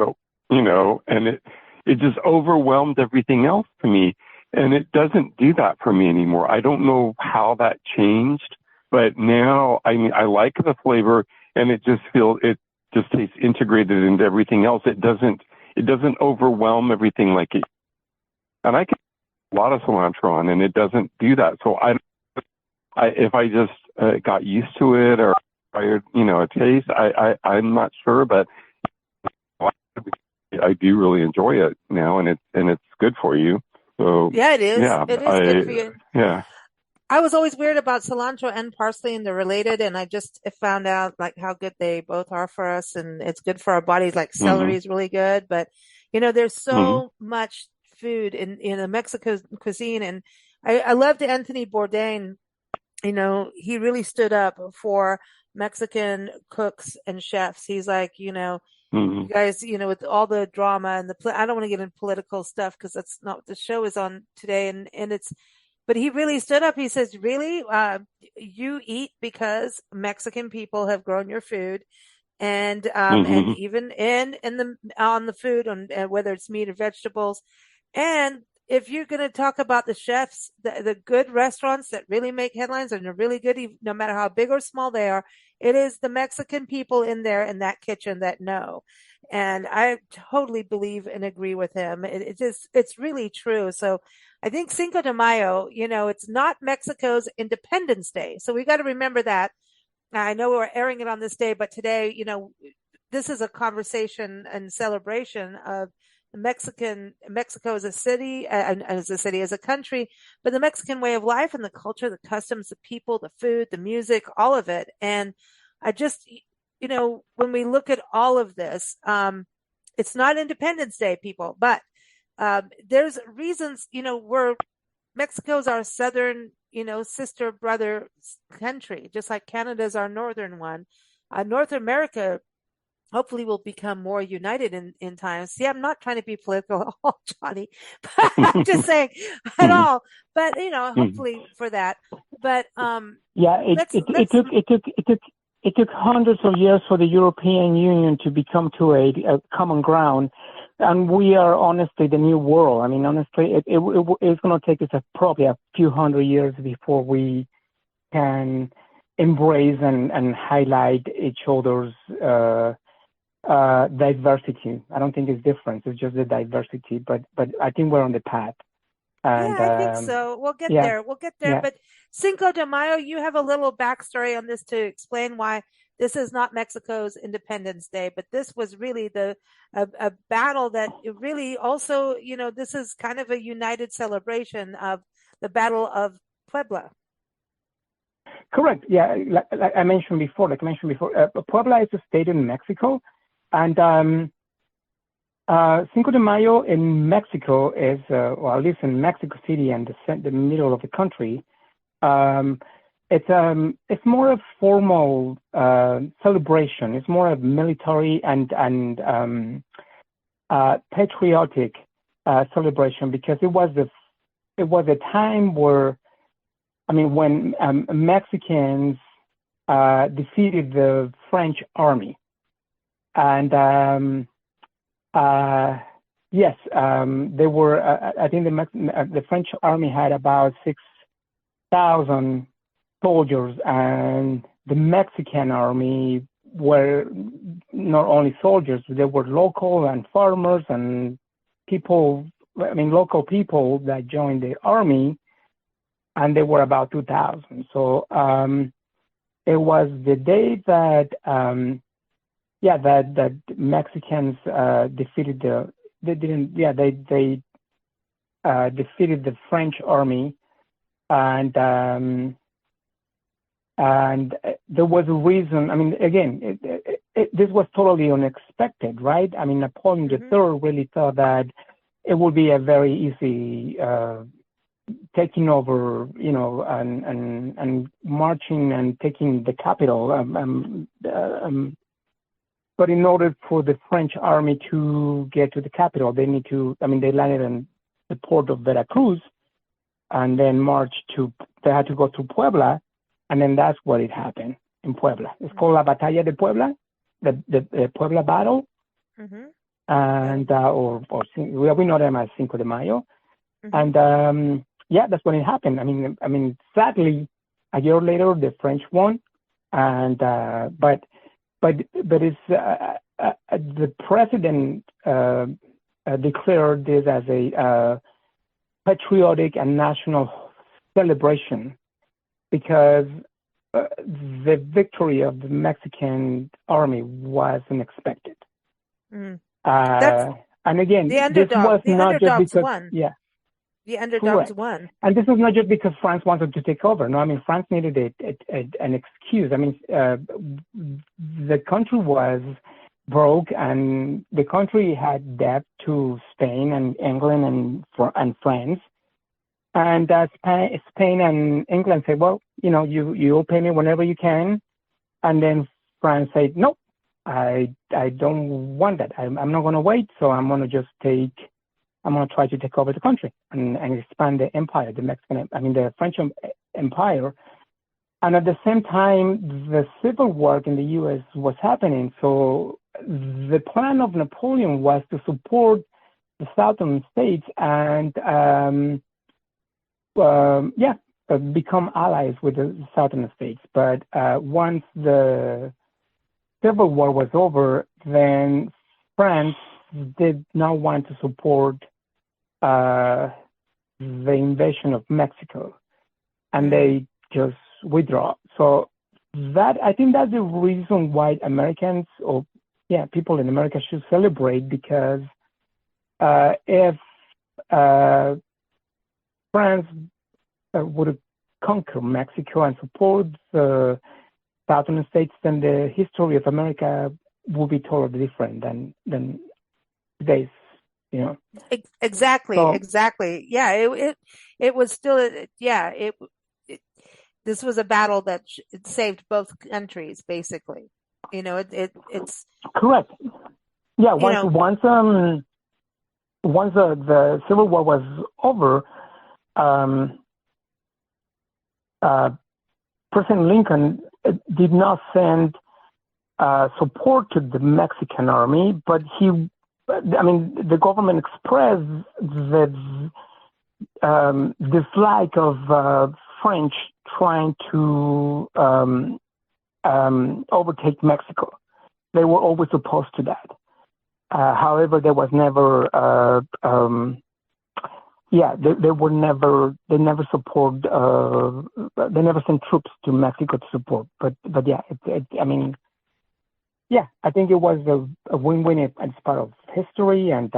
and it just overwhelmed everything else to me, and it doesn't do that for me anymore. I don't know how that changed, but now I like the flavor, and it just tastes integrated into everything else. It doesn't overwhelm everything like it. And I can put a lot of cilantro on, and it doesn't do that. So if I just got used to it or acquired, a taste, I'm not sure, but I do really enjoy it now, and it's good for you. So yeah, it is. Yeah, it is good for you. Yeah. I was always weird about cilantro and parsley, and they're related, and I just found out like how good they both are for us, and it's good for our bodies. Like celery is really good, but there's so much food in the Mexican cuisine, and I loved Anthony Bourdain. He really stood up for Mexican cooks and chefs. He's like, you guys, with all the drama and I don't want to get into political stuff because that's not what the show is on today, and but he really stood up. He says, really, you eat because Mexican people have grown your food, and even on the food, whether it's meat or vegetables. And if you're going to talk about the chefs, the good restaurants that really make headlines and are really good, no matter how big or small they are, it is the Mexican people in there in that kitchen that know. And I totally believe and agree with him. It's really true. So I think Cinco de Mayo, it's not Mexico's Independence Day. So we got to remember that. I know we're airing it on this day, but today, this is a conversation and celebration of Mexico as a city, as a country, but the Mexican way of life and the culture, the customs, the people, the food, the music, all of it. And I just, when we look at all of this, it's not Independence Day, people, but there's reasons, where Mexico's our southern, sister brother country, just like Canada's our northern one. North America hopefully will become more united in time. See, I'm not trying to be political at all, Johnny, but I'm just saying at all. But hopefully for that. But it took hundreds of years for the European Union to become to a common ground, and we are honestly the new world. I mean, honestly, it's going to take us probably a few hundred years before we can embrace and highlight each other's diversity. I don't think it's different. It's just the diversity, but I think we're on the path. And, I think so. We'll get there. We'll get there. Yeah. But Cinco de Mayo, you have a little backstory on this to explain why this is not Mexico's Independence Day, but this was really a battle that really also, this is kind of a united celebration of the Battle of Puebla. Correct. Yeah, like I mentioned before, Puebla is a state in Mexico. And Cinco de Mayo in Mexico is, at least in Mexico City and the middle of the country, it's more a formal celebration. It's more a military and patriotic celebration, because it was a time where, when Mexicans defeated the French army. And they were. I think the French army had about 6,000 soldiers, and the Mexican army were not only soldiers; they were local and farmers and people. Local people that joined the army, and they were about 2,000. So it was the day that that Mexicans defeated they defeated the French army, and there was a reason. I mean, again, this was totally unexpected, right? I mean, Napoleon III really thought that it would be a very easy taking over, and marching and taking the capital. But in order for the French army to get to the capital, they landed in the port of Veracruz, and then they had to go to Puebla, and then that's what it happened in Puebla. It's called La Batalla de Puebla, the Puebla battle, and we know them as Cinco de Mayo, and that's when it happened. I mean, sadly, a year later the French won, and but it's the president declared this as a patriotic and national celebration, because the victory of the Mexican army was unexpected. And again, this was not just because won. The underdogs correct. won. And this is not just because France wanted to take over. No, I mean, France needed an excuse. I mean, the country was broke, and the country had debt to Spain and England and France. And Spain and England said, well, you pay me whenever you can. And then France said, nope, I don't want that. I'm not going to wait. So I'm going to try to take over the country and expand the empire, the French empire. And at the same time, the civil war in the U.S. was happening. So the plan of Napoleon was to support the southern states and, become allies with the southern states. But once the civil war was over, then France did not want to support the invasion of Mexico, and they just withdraw. So I think that's the reason why Americans, people in America should celebrate, because if France would conquer Mexico and support the southern states, then the history of America would be totally different than today's. Exactly. Yeah, it was still. This was a battle that it saved both countries, basically. It's correct. Yeah, once the Civil War was over, President Lincoln did not send support to the Mexican army, but the government expressed the dislike of French trying to overtake Mexico. They were always opposed to that. However, there was never, they never support, they never sent troops to Mexico to support. But I think it was a win-win. It's part of history, and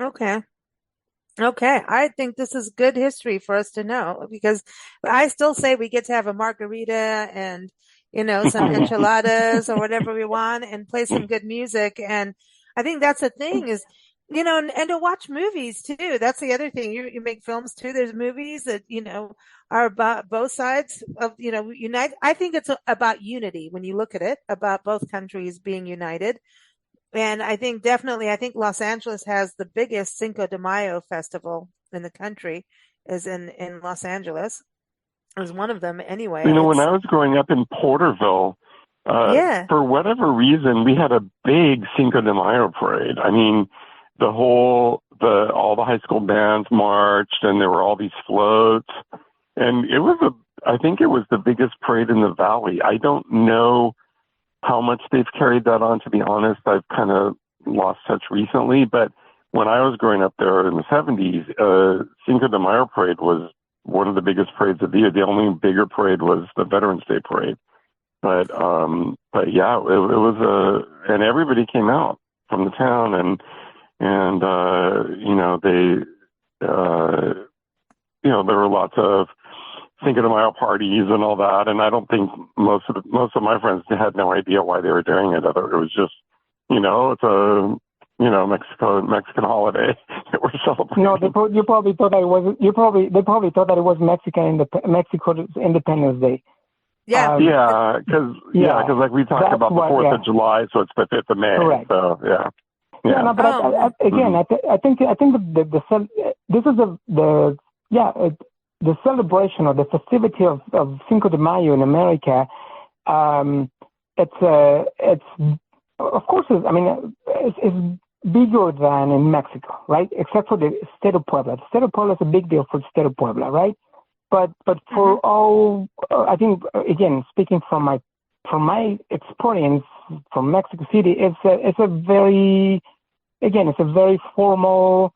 Okay. I think this is good history for us to know, because I still say we get to have a margarita and, some enchiladas or whatever we want, and play some good music. And I think that's the thing is, and to watch movies too. That's the other thing. You make films too. There's movies that, are about both sides of, unite. I think it's about unity when you look at it, about both countries being united. And I think Los Angeles has the biggest Cinco de Mayo festival in the country, is in Los Angeles. It was one of them anyway. When I was growing up in Porterville, for whatever reason, we had a big Cinco de Mayo parade. I mean, all the high school bands marched, and there were all these floats, and I think it was the biggest parade in the valley. I don't know how much they've carried that on, to be honest. I've kind of lost touch recently, but when I was growing up there in the 70s, Cinco de Mayo parade was one of the biggest parades of the year. The only bigger parade was the Veterans Day parade. But yeah, it was and everybody came out from the town, and there were lots of Cinco de Mayo parties and all that, and I don't think most of my friends had no idea why they were doing it. It was just, it's a Mexican holiday that we're celebrating. No, they probably thought they probably thought that it was Mexico's Independence Day. Yeah. Because like we talked about the 4th of July, so it's the 5th of May. Correct. So yeah. Yeah, no, but I think this is the celebration or the festivity of Cinco de Mayo in America. It's of course it's bigger than in Mexico, right? Except for the state of Puebla. The state of Puebla is a big deal for the state of Puebla, right? But for all, I think again, speaking from my experience from Mexico City, it's a very formal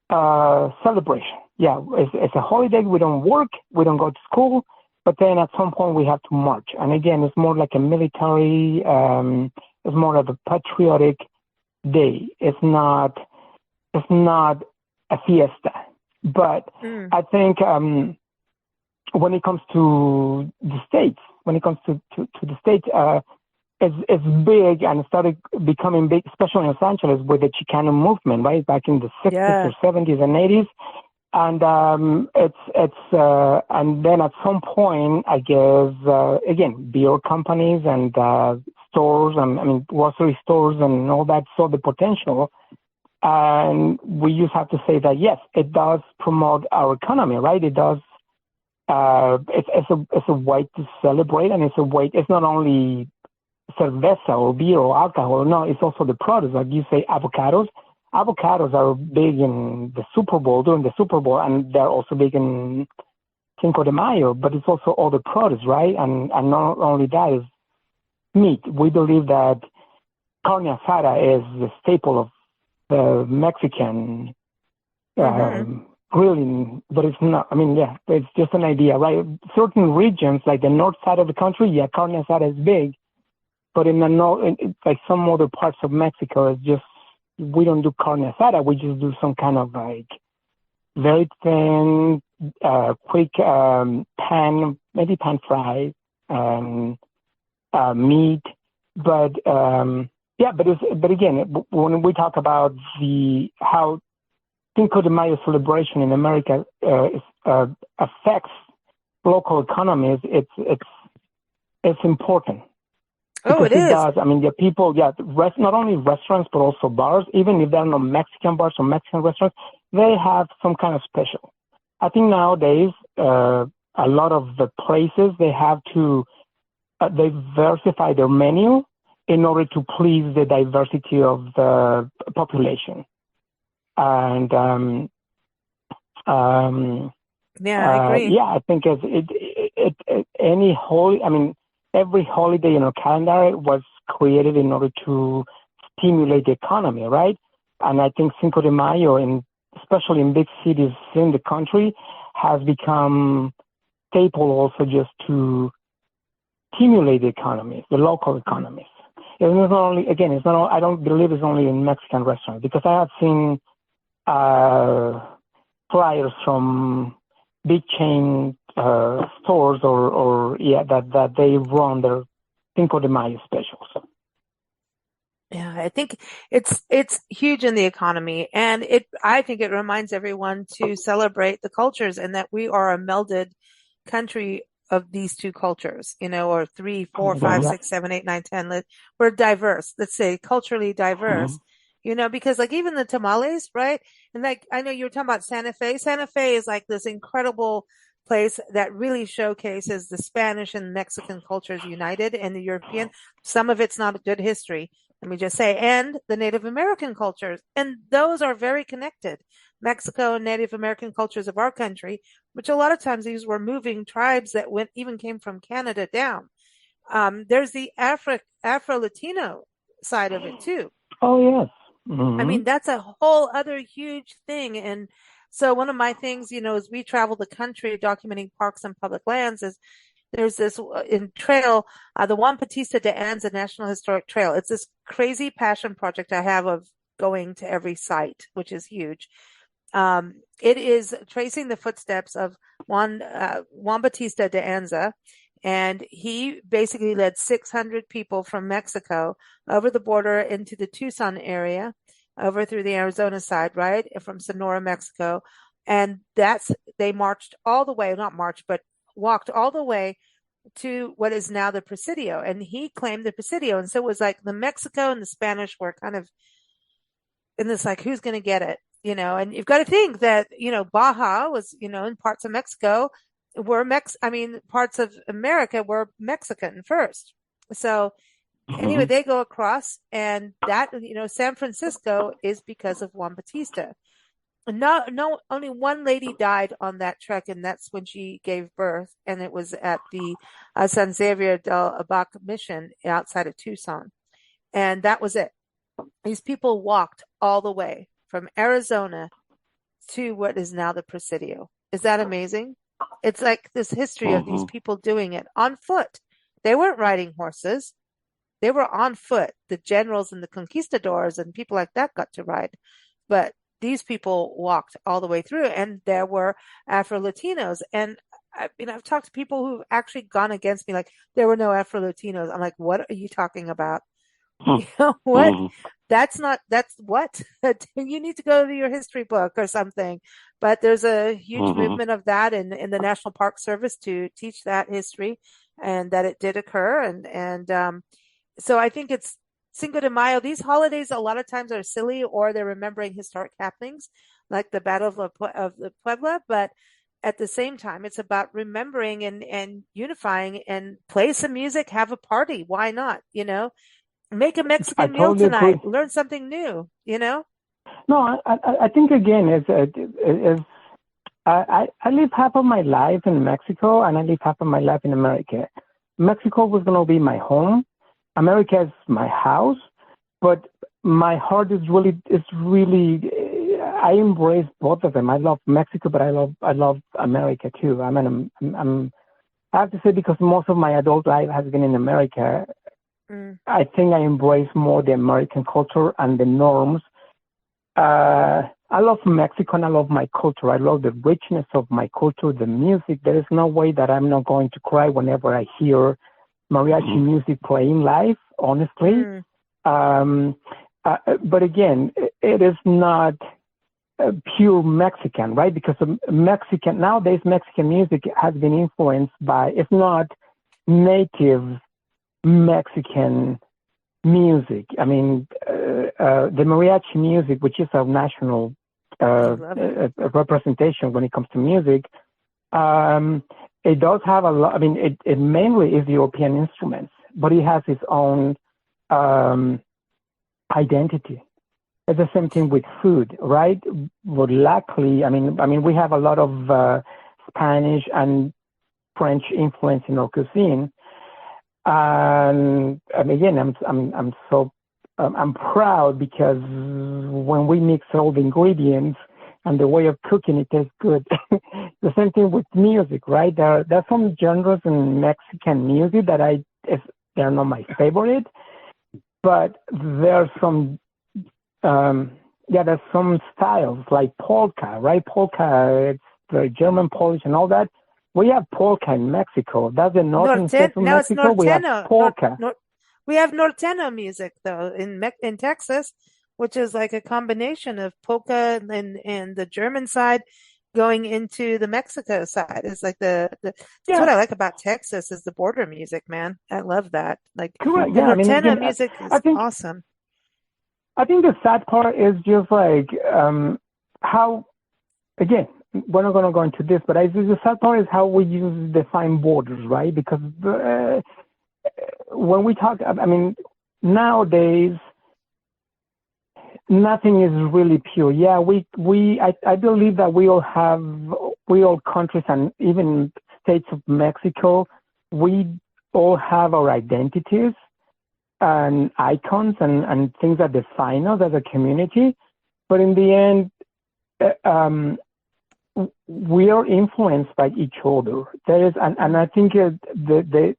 celebration. Yeah, it's a holiday. We don't work, we don't go to school, but then at some point we have to march. And again, it's more like a military. It's more of a patriotic day. It's not a fiesta. But I think when it comes to the States, it's big and started becoming big, especially in Los Angeles with the Chicano movement, right? Back in the 60s or 70s and 80s. And and then at some point, I guess, again, beer companies and stores and grocery stores and all that saw the potential. And we just have to say that, yes, it does promote our economy, right? It does. It's a way to celebrate, and it's not only cerveza or beer or alcohol. No, it's also the produce. Like you say, avocados. Avocados are big in the Super Bowl, during the Super Bowl, and they're also big in Cinco de Mayo, but it's also all the produce, right? And not only that is meat. We believe that carne asada is the staple of the Mexican grilling, but it's not. It's just an idea, right? Certain regions, like the north side of the country, carne asada is big, but in the north, like some other parts of Mexico, it's just, we don't do carne asada. We just do some kind of like very thin, quick pan fry meat. But again, when we talk about how Cinco de Mayo celebration in America affects local economies, it's important. Oh, it is. It does. The people, not only restaurants, but also bars, even if there are no Mexican bars or Mexican restaurants, they have some kind of special. I think nowadays, a lot of the places, they have to diversify their menu in order to please the diversity of the population. And, I agree. I think any every holiday in our calendar was created in order to stimulate the economy, right? And I think Cinco de Mayo, especially in big cities in the country, has become staple also just to stimulate the economy, the local economies. It's not only, again, it's not. I don't believe it's only in Mexican restaurants, because I have seen flyers from big chain stores that they run their Cinco de Mayo specials. Yeah, I think it's huge in the economy, and I think it reminds everyone to celebrate the cultures, and that we are a melded country of these two cultures, or 3, 4, 5, 6, 7, 8, 9, 10. We're diverse. Let's say culturally diverse. Because like even the tamales, right? And like, I know you were talking about Santa Fe. Santa Fe is like this incredible place that really showcases the Spanish and Mexican cultures united, and the European. Some of it's not a good history, let me just say, and the Native American cultures. And those are very connected. Mexico and Native American cultures of our country, which a lot of times these were moving tribes that even came from Canada down. There's the Afro-Latino side of it too. Oh, yes. Mm-hmm. That's a whole other huge thing. And so one of my things, as we travel the country documenting parks and public lands, is there's this in trail, the Juan Bautista de Anza National Historic Trail. It's this crazy passion project I have of going to every site, which is huge. It is tracing the footsteps of Juan Bautista de Anza, and he basically led 600 people from Mexico over the border into the Tucson area, over through the Arizona side, right, from Sonora, Mexico. And they marched all the way, not marched, but walked all the way to what is now the Presidio. And he claimed the Presidio. And so it was like the Mexico and the Spanish were kind of in this, like, who's going to get it? And you've got to think that, Baja was, in parts of Mexico were parts of America were Mexican first. So anyway, they go across, and that, San Francisco is because of Juan Bautista. No, only one lady died on that trek, and that's when she gave birth, and it was at the San Xavier del Abac mission outside of Tucson, and that was it. These people walked all the way from Arizona to what is now the Presidio. Is that amazing? It's like this history of these people doing it on foot. They weren't riding horses. They were on foot. The generals and the conquistadors and people like that got to ride. But these people walked all the way through, and there were Afro-Latinos. And I've talked to people who've actually gone against me, like, there were no Afro-Latinos. I'm like, what are you talking about? What? That's what? You need to go to your history book or something. But there's a huge movement of that in the National Park Service to teach that history, and that it did occur. And so I think it's Cinco de Mayo. These holidays a lot of times are silly, or they're remembering historic happenings like the Battle of the Puebla. But at the same time, it's about remembering and unifying, and play some music, have a party. Why not? Make a Mexican meal tonight. Agree. Learn something new. No, I think again I live half of my life in Mexico, and I live half of my life in America. Mexico was going to be my home. America is my house, but my heart is really. I embrace both of them. I love Mexico, but I love America too. I have to say, because most of my adult life has been in America. I think I embrace more the American culture and the norms. I love Mexico, and I love my culture. I love the richness of my culture, the music. There is no way that I'm not going to cry whenever I hear mariachi music playing live, honestly. But again, it is not pure Mexican, right? Because nowadays Mexican music has been influenced by, it's not native Mexican music. The mariachi music, which is our national representation when it comes to music, it does have a lot. It mainly is European instruments, but it has its own identity. It's the same thing with food, right? But luckily, we have a lot of Spanish and French influence in our cuisine. And again, I'm proud, because when we mix all the ingredients and the way of cooking, it tastes good. The same thing with music, right? There are some genres in Mexican music that they're not my favorite, but there's some there's some styles like polka, right? Polka, it's very German, Polish, and all that. We have polka in Mexico. That's the northern state of Mexico. We have polka. We have norteño music though in Texas, which is like a combination of polka and the German side going into the Mexico side. It's like that's what I like about Texas is the border music, man. I love that. Like correct. The norteño music is awesome. I think the sad part is just like how, again, we're not going to go into this, but the sad part is how we define borders, right? Because when we talk, nowadays, nothing is really pure. Yeah, I believe that we all countries and even states of Mexico, we all have our identities and icons and things that define us as a community. But in the end, we are influenced by each other. There is, and I think the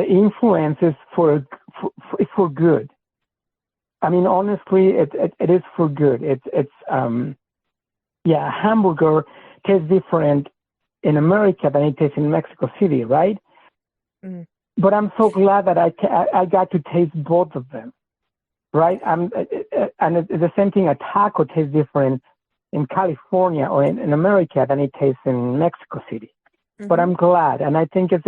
influence is for good. I mean, honestly, it is for good. It's a hamburger tastes different in America than it tastes in Mexico City, right? Mm. But I'm so glad that I got to taste both of them, right? And it's the same thing. A taco tastes different in California or in America than it tastes in Mexico City. Mm-hmm. But I'm glad, and I think it's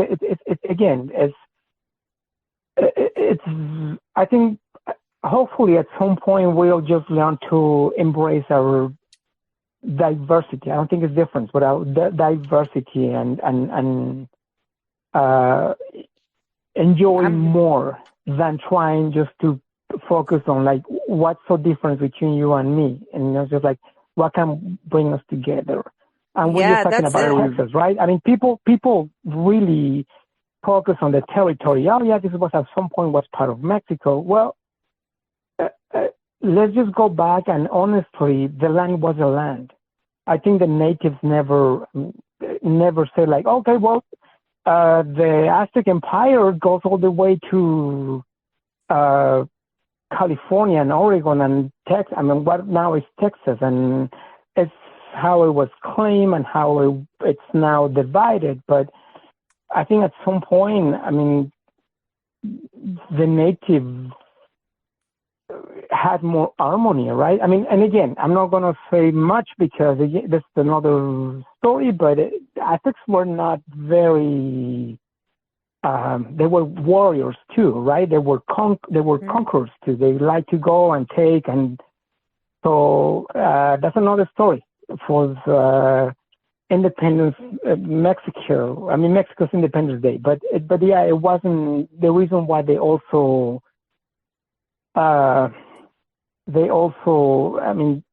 I think hopefully at some point we'll just learn to embrace our diversity. I don't think it's different, but our diversity and enjoy more than trying just to focus on like what's so different between you and me, and just like what can bring us together. And we're just talking about Texas, right? I mean, people really focus on the territory. Oh yeah, this was at some point was part of Mexico. Well, let's just go back, and honestly, the land was a land. I think the natives never said like, okay, well, the Aztec Empire goes all the way to California and Oregon and Texas. I mean, what now is Texas, and it's how it was claimed and how it's now divided. But I think at some point, I mean, the native had more harmony, right? I mean, and again, I'm not going to say much because this is another story, but Aztecs were not very, they were warriors too, right? They were conquerors too. They like to go and take, and so that's another story for the independence, Mexico. I mean, Mexico's Independence Day, but yeah, it wasn't the reason why they also, I mean,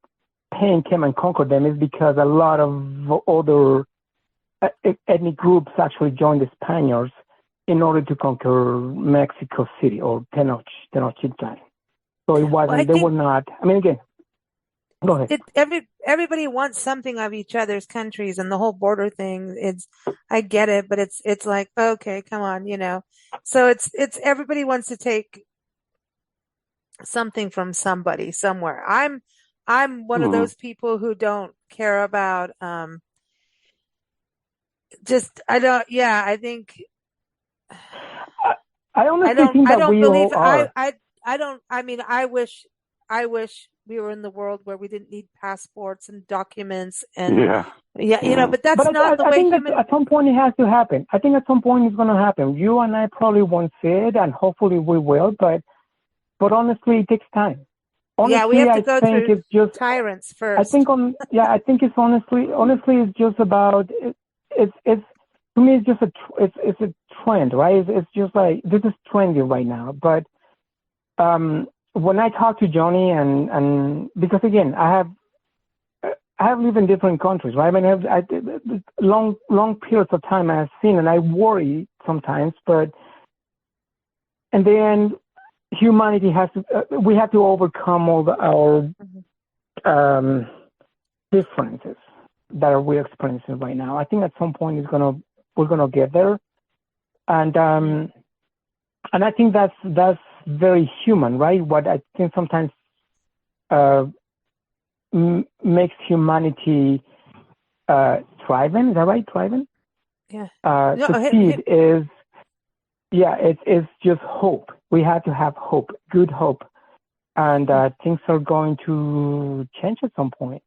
Pain came and conquered them is because a lot of other ethnic groups actually joined the Spaniards in order to conquer Mexico City or Tenochtitlan. So it wasn't, they were not, I mean, again, go ahead. Everybody wants something of each other's countries, and the whole border thing, I get it, but it's like, okay, come on, you know. So it's everybody wants to take something from somebody somewhere. I'm one of those people who don't care about I think I honestly think that we all are. I wish we were in the world where we didn't need passports and documents and you know, but that's not the way human. At some point it has to happen. I think at some point it's going to happen. You and I probably won't see it, and hopefully we will, but honestly, it takes time. Honestly, we have to go through tyrants first. I think it's honestly, it's just about, it's to me, it's just it's a trend, right? It's just like, this is trendy right now. But when I talk to Johnny and because again, I have lived in different countries, right? I mean, I long periods of time I have seen, and I worry sometimes, but in the end, humanity has to, we have to overcome all our differences that we're experiencing right now. I think at some point we're gonna get there, and I think that's very human, right? What I think sometimes makes humanity thriving. Is that right? Thriving? Yeah. Succeed is. Yeah, it's just hope. We have to have hope, good hope, and things are going to change at some point.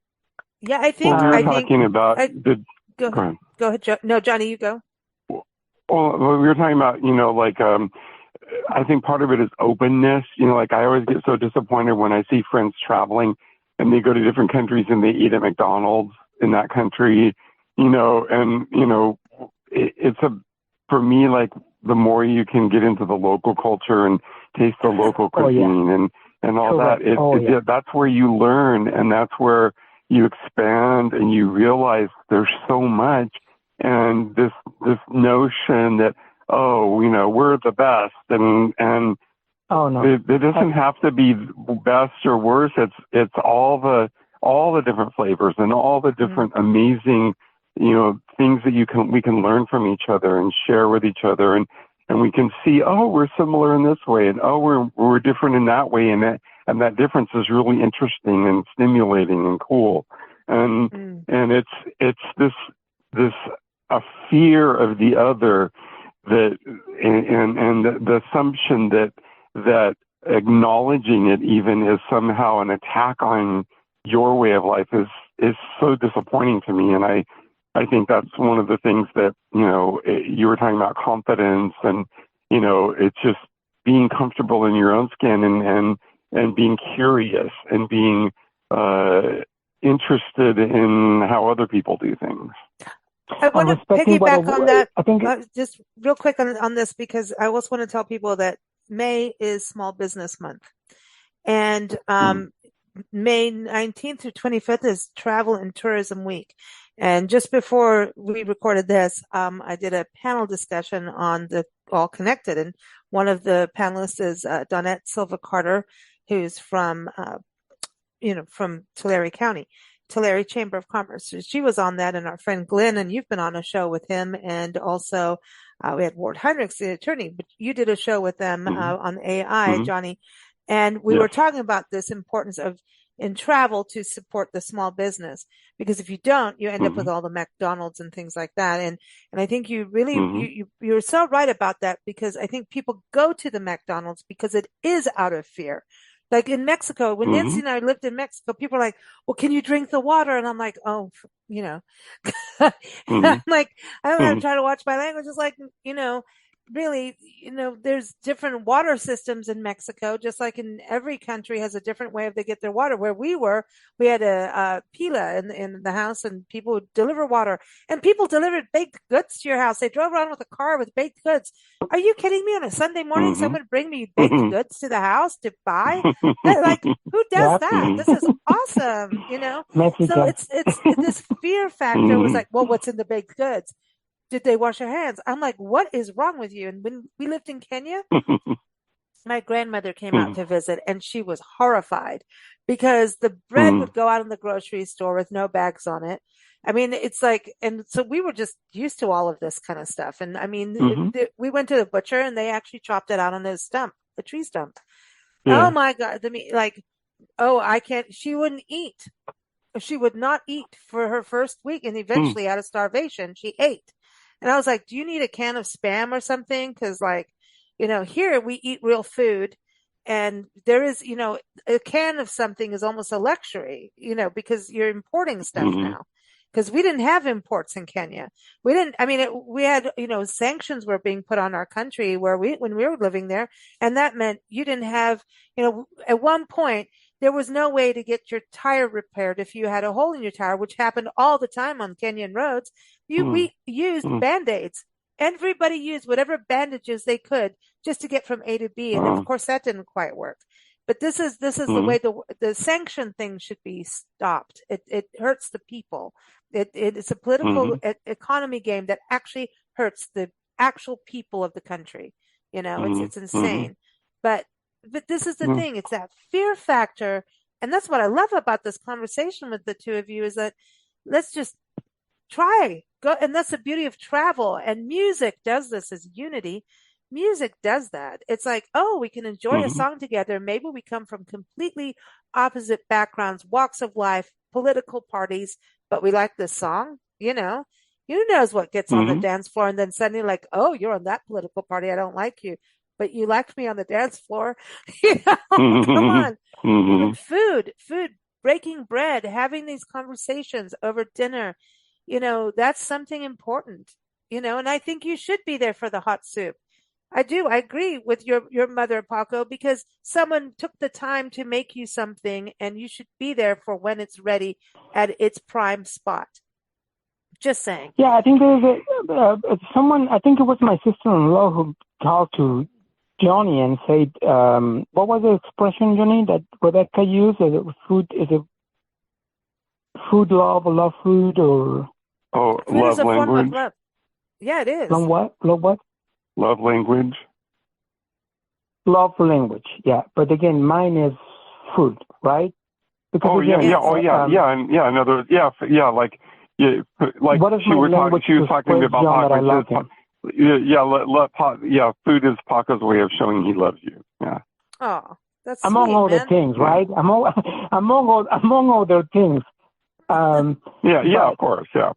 Yeah, I think. Well, we were talking about. Go ahead. No, Johnny, you go. Well, we were talking about, you know, like I think part of it is openness. You know, like I always get so disappointed when I see friends traveling and they go to different countries and they eat at McDonald's in that country. You know, and you know, for me, like, the more you can get into the local culture and taste the local cuisine and all that, that's where you learn, and that's where you expand and you realize there's so much. And this notion that, you know, we're the best, and oh no, it doesn't have to be best or worse. It's all all the different flavors and all the different amazing, things that we can learn from each other and share with each other. And we can see, oh, we're similar in this way, and oh, we're different in that way. And that difference is really interesting and stimulating and cool. And it's this a fear of the other that, and the assumption that acknowledging it even is somehow an attack on your way of life is so disappointing to me. And I think that's one of the things that, you were talking about confidence and, it's just being comfortable in your own skin and being curious and being interested in how other people do things. I want to piggyback on that. I think just real quick on this, because I also want to tell people that May is Small Business Month, and May 19th through 25th is Travel and Tourism Week. And just before we recorded this, I did a panel discussion on the All Connected, and one of the panelists is Donette Silva Carter, who's from Tulare County, Tulare Chamber of Commerce. So she was on that, and our friend Glenn, and you've been on a show with him, and also we had Ward Heinrichs, the attorney, but you did a show with them on AI, Johnny, and we were talking about this importance of in travel to support the small business, because if you don't, you end up with all the McDonald's and things like that. And I think you really, you're so right about that, because I think people go to the McDonald's because it is out of fear. Like in Mexico, when Nancy and I lived in Mexico, people are like, well, can you drink the water? And I'm like, oh, I'm like, I'm trying to watch my language. It's like, really, there's different water systems in Mexico, just like in every country has a different way of they get their water. Where we had a pila in the house, and people would deliver water, and people delivered baked goods to your house. They drove around with a car with baked goods. Are you kidding me? On a Sunday morning, someone would bring me baked goods to the house to buy? Like, who does that? This is awesome, So it's this fear factor was like, well, what's in the baked goods? Did they wash their hands? I'm like, what is wrong with you? And when we lived in Kenya, my grandmother came out to visit, and she was horrified because the bread would go out in the grocery store with no bags on it. I mean, it's like, and so we were just used to all of this kind of stuff. And I mean, we went to the butcher, and they actually chopped it out on a tree stump. Yeah. Oh my God. She wouldn't eat. She would not eat for her first week, and eventually out of starvation, she ate. And I was like, do you need a can of Spam or something? Cause here we eat real food, and there is, a can of something is almost a luxury, because you're importing stuff now. Cause we didn't have imports in Kenya. We had, sanctions were being put on our country when we were living there. And that meant you didn't have, at one point, there was no way to get your tire repaired if you had a hole in your tire, which happened all the time on Kenyan roads. We used Band-Aids. Everybody used whatever bandages they could just to get from A to B. And of course that didn't quite work. But this is the way the sanction thing should be stopped. It hurts the people. It's a political economy game that actually hurts the actual people of the country. It's insane. But this is the thing. It's that fear factor. And that's what I love about this conversation with the two of you, is that let's just go. And that's the beauty of travel. And music does this as unity. Music does that. It's like, oh, we can enjoy a song together. Maybe we come from completely opposite backgrounds, walks of life, political parties, but we like this song, Who knows what gets on the dance floor, and then suddenly like, oh, you're on that political party. I don't like you. But you liked me on the dance floor. Come on. Food, breaking bread, having these conversations over dinner, that's something important, and I think you should be there for the hot soup. I do. I agree with your mother, Paco, because someone took the time to make you something, and you should be there for when it's ready at its prime spot. Just saying. Yeah, I think there's someone, I think it was my sister-in-law who talked to Johnny and said, what was the expression, Johnny, that Rebecca used? Is it food love food, or? Oh, food love is a language. Form of love. Yeah, it is. Love what? Love what? Love language. Love language, yeah. But again, mine is food, right? Because Another, like what is she was talking about Paco. Food is Paco's way of showing he loves you. Yeah. Oh, that's among sweet, other man. things, right? Among other things. Of course, yeah.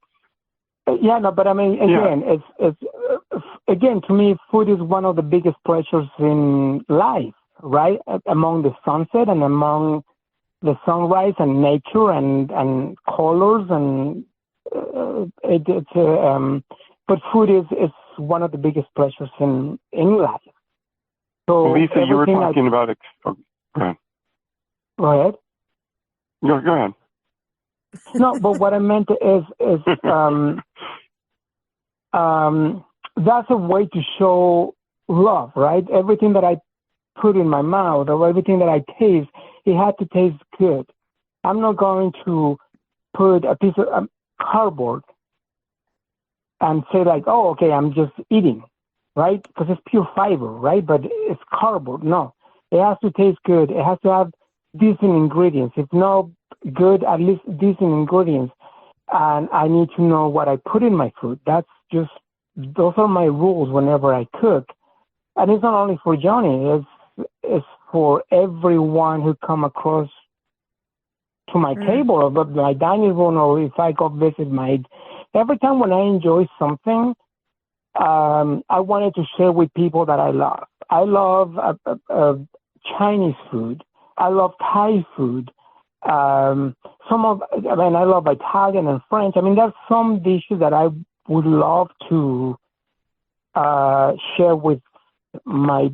Yeah, no, but I mean, again, it's again, to me, food is one of the biggest pleasures in life, right? Among the sunset and among the sunrise and nature and colors and but food is one of the biggest pleasures in life. So Lisa, you were talking about it. Go ahead. Go ahead. Go ahead. No, but what I meant is that's a way to show love, right? Everything that I put in my mouth or everything that I taste, it had to taste good. I'm not going to put a piece of cardboard and say like, oh, okay, I'm just eating, right? Because it's pure fiber, right? But it's cardboard. No, it has to taste good. It has to have decent ingredients. If not good, at least decent ingredients. And I need to know what I put in my food. Those are my rules whenever I cook. And it's not only for Johnny, it's for everyone who come across to my table or my dining room, or if I go visit every time when I enjoy something, I wanted to share with people that I love. I love Chinese food. I love Thai food. I love Italian and French. I mean, there's some dishes that I would love to share with my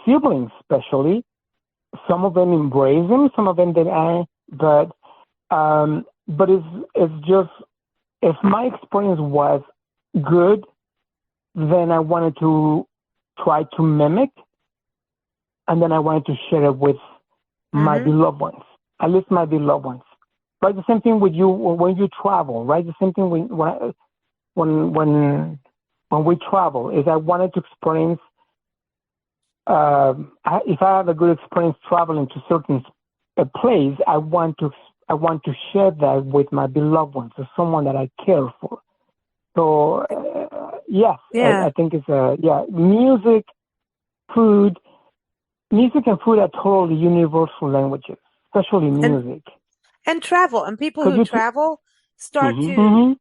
siblings, especially. Some of them embrace them, some of them deny. But it's just, if my experience was good, then I wanted to try to mimic, and then I wanted to share it with my beloved ones, at least my beloved ones. Right, the same thing with you when you travel. Right, the same thing when we travel is I wanted to experience. If I have a good experience traveling to certain place, I want to share that with my beloved ones, or someone that I care for. So yes, I think it's music and food are totally universal languages, especially music. And travel, and people who travel start to,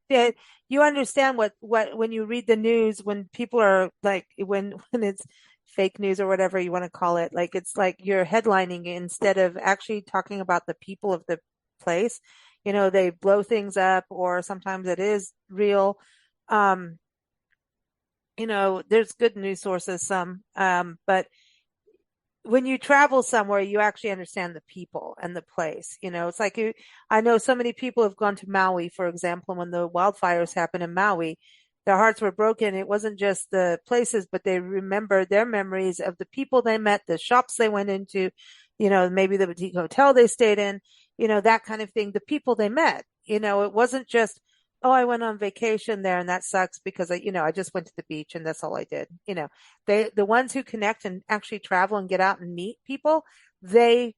you understand what when you read the news, when people are like, when it's fake news or whatever you want to call it, like it's like you're headlining instead of actually talking about the people of the place. They blow things up, or sometimes it is real. There's good news sources, but when you travel somewhere, you actually understand the people and the place. It's like I know so many people have gone to Maui, for example, when the wildfires happened in Maui. Their hearts were broken. It wasn't just the places, but they remember their memories of the people they met, the shops they went into, maybe the boutique hotel they stayed in, that kind of thing. The people they met, it wasn't just, oh, I went on vacation there and that sucks because I just went to the beach and that's all I did. The ones who connect and actually travel and get out and meet people, they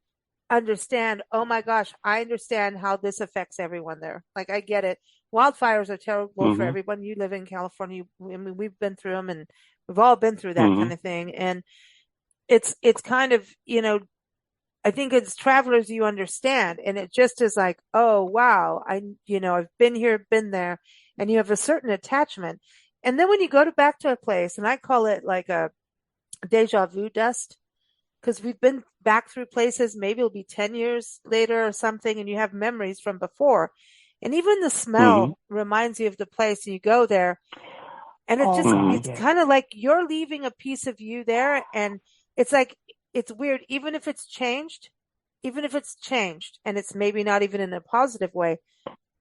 understand, oh my gosh, I understand how this affects everyone there. Like, I get it. Wildfires are terrible for everyone. You live in California. I mean, we've been through them, and we've all been through that kind of thing. And it's kind of, I think as travelers, you understand, and it just is like, oh, wow, I've been here, been there, and you have a certain attachment. And then when you go back to a place, and I call it like a deja vu dust, because we've been back through places, maybe it'll be 10 years later or something, and you have memories from before. And even the smell reminds you of the place, and you go there, and it's kind of like you're leaving a piece of you there. And it's like, it's weird, even if it's changed, and it's maybe not even in a positive way,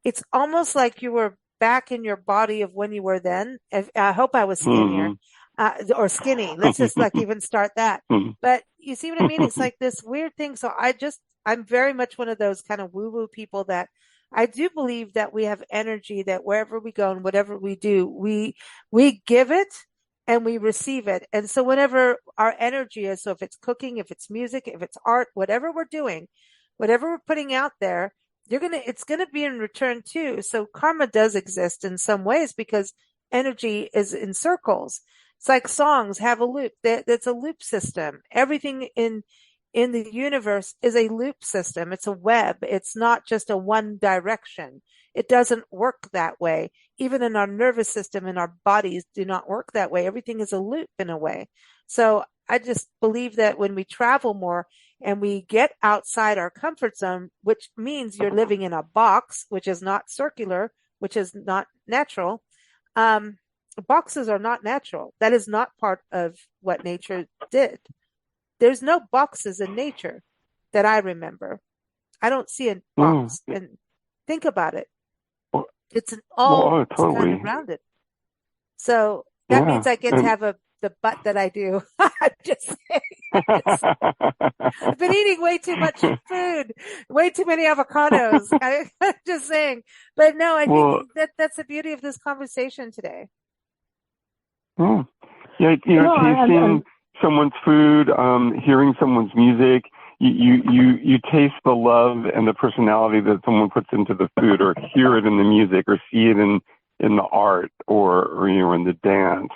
it's almost like you were back in your body of when you were then. I hope I was skinnier, or skinny. Let's just like even start that. But you see what I mean? It's like this weird thing. So I'm very much one of those kind of woo-woo people that I do believe that we have energy, that wherever we go and whatever we do, we give it and we receive it. And so whenever our energy is, so if it's cooking, if it's music, if it's art, whatever we're doing, Whatever we're putting out there, it's gonna be in return too. So karma does exist in some ways because energy is in circles. It's like songs have a loop. That's a loop system. Everything in the universe is a loop system. It's a web. It's not just a one direction. It doesn't work that way. Even in our nervous system and our bodies do not work that way. Everything is a loop in a way. So I just believe that when we travel more and we get outside our comfort zone, which means you're living in a box, which is not circular, which is not natural. Boxes are not natural. That is not part of what nature did. There's no boxes in nature that I remember. I don't see a box. And think about it. It's all totally kind of rounded. So that means I get to have the butt that I do. I'm just saying. I've been eating way too much food, way too many avocados. I'm just saying. But no, I think that's the beauty of this conversation today. Yeah, tasting someone's food, hearing someone's music, you taste the love and the personality that someone puts into the food, or hear it in the music, or see it in the art, or in the dance,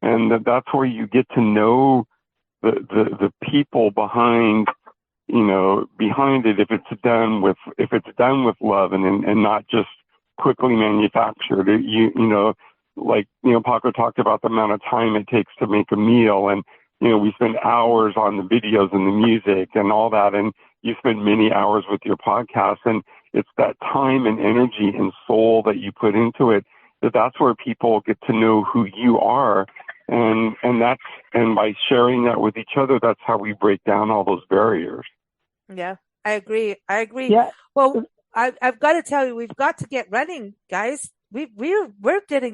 and that's where you get to know the people behind it, if it's done with love and not just quickly manufactured. Paco talked about the amount of time it takes to make a meal, and we spend hours on the videos and the music and all that, and you spend many hours with your podcast, and it's that time and energy and soul that you put into it, that's where people get to know who you are, and by sharing that with each other, that's how we break down all those barriers. Yeah, I agree. Yeah. Well, I've got to tell you, we've got to get running, guys. We've done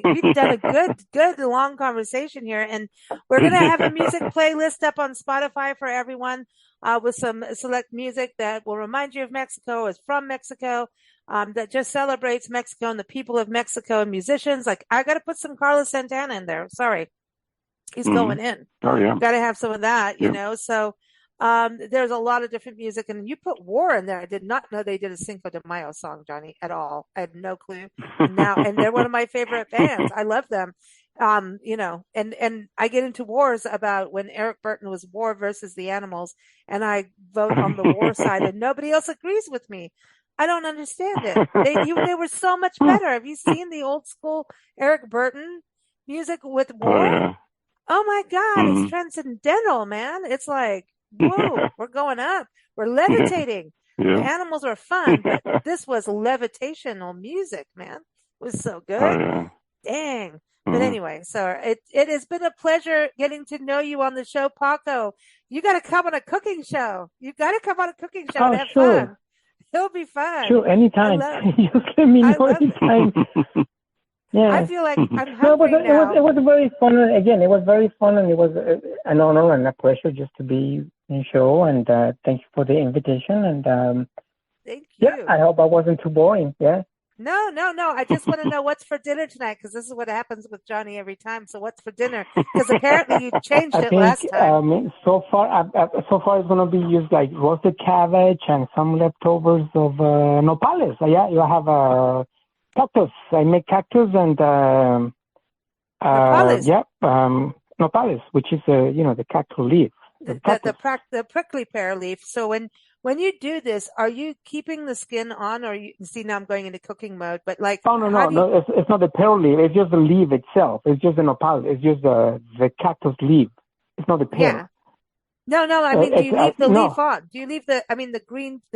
a good long conversation here, and we're going to have a music playlist up on Spotify for everyone, with some select music that will remind you of Mexico, is from Mexico, that just celebrates Mexico and the people of Mexico, and musicians. Like, I got to put some Carlos Santana in there. Sorry. He's going in. Oh yeah. Got to have some of that, you know, so. There's a lot of different music, and you put war in there. I did not know they did a Cinco de Mayo song, Johnny, at all. I had no clue. And they're one of my favorite bands. I love them. And I get into wars about when Eric Burton was War versus the Animals, and I vote on the war side, and nobody else agrees with me. I don't understand it. They were so much better. Have you seen the old school Eric Burton music with war? Oh, yeah. Oh my God, it's transcendental, man. It's like, whoa, we're going up. We're levitating. Yeah. The Animals are fun, but this was levitational music, man. It was so good. Oh, yeah. Dang. But anyway, so it has been a pleasure getting to know you on the show, Paco. You got to come on a cooking show. You got to come on a cooking show and have fun. It'll be fun. Sure, anytime. You let me know anytime. Yeah. I feel like I'm hungry now. It was very fun. Again, it was very fun, and it was an honor and a pleasure just to be in the show. And thank you for the invitation. And thank you. Yeah, I hope I wasn't too boring. Yeah. No. I just want to know what's for dinner tonight, because this is what happens with Johnny every time. So what's for dinner? Because apparently you changed it last time. So far it's going to be used like roasted cabbage and some leftovers of nopales. Yeah, you have cactus. I make cactus and nopales. Yeah, nopales, which is the cactus leaf. The prickly pear leaf. So when you do this, are you keeping the skin on, or you see now I'm going into cooking mode? But like, no, it's not the pear leaf. It's just the leaf itself. It's just the nopal. It's just the cactus leaf. It's not the pear. Yeah. No. I mean, do you leave the leaf on? Do you leave the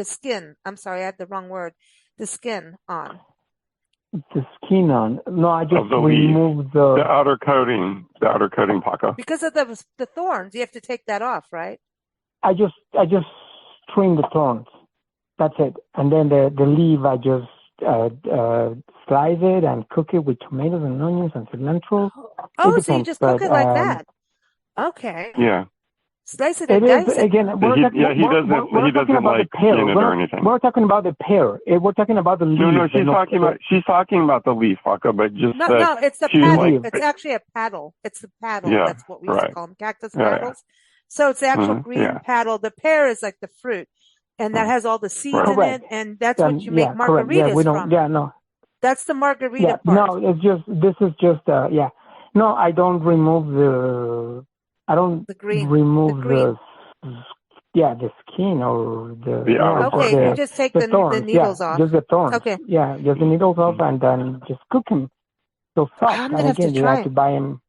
skin? I'm sorry, I had the wrong word. The skin on. The skin on? No, I just remove the outer coating. The outer coating, Paco. Because of the thorns, you have to take that off, right? I just trim the thorns. That's it. And then the leaf, I just slice it and cook it with tomatoes and onions and cilantro. Oh, so you just cook it like that? Okay. Yeah. Slice it and dice it. Again, he doesn't like skin it or anything. We're talking about the pear. We're talking about the leaf. No, she's talking about the leaf, Paco, but just no, it's the paddle. It's actually a paddle. It's the paddle. Yeah, that's what we used to call them, cactus paddles. So it's the actual green paddle. The pear is like the fruit. and that has all the seeds in Correct. it, and that's what you make margaritas correct. Yeah, we don't. from. Yeah, no. That's the margarita part. No, it's just. This is just. Yeah. No, I don't remove the. I don't remove the skin or the. Okay, you just take the needles off. Just the thorns. Okay. Yeah, just the needles off, and then just cook them. So soft. I'm and again, you have to buy them.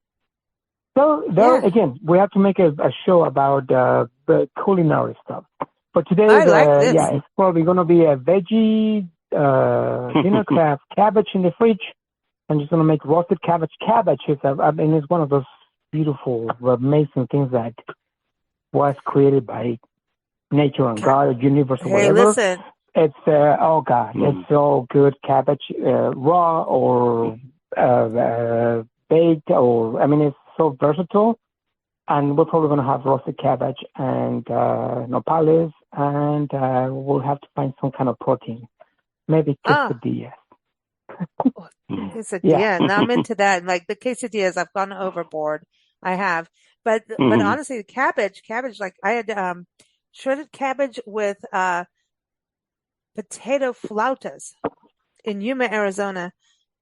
So again, we have to make a show about the culinary stuff. But today, it's probably going to be a veggie dinner. I have cabbage in the fridge. I'm just going to make roasted cabbage. Cabbage is, it's one of those beautiful, amazing things that was created by nature and God, universe, or whatever. Hey, listen. It's it's so good. Cabbage, raw or baked, or it's so versatile. And we're probably going to have roasted cabbage and nopales, and we'll have to find some kind of protein, maybe quesadillas. Quesadilla. Now I'm into that. Like the quesadillas, I've gone overboard. I have, but honestly, the cabbage. Like I had shredded cabbage with potato flautas in Yuma, Arizona,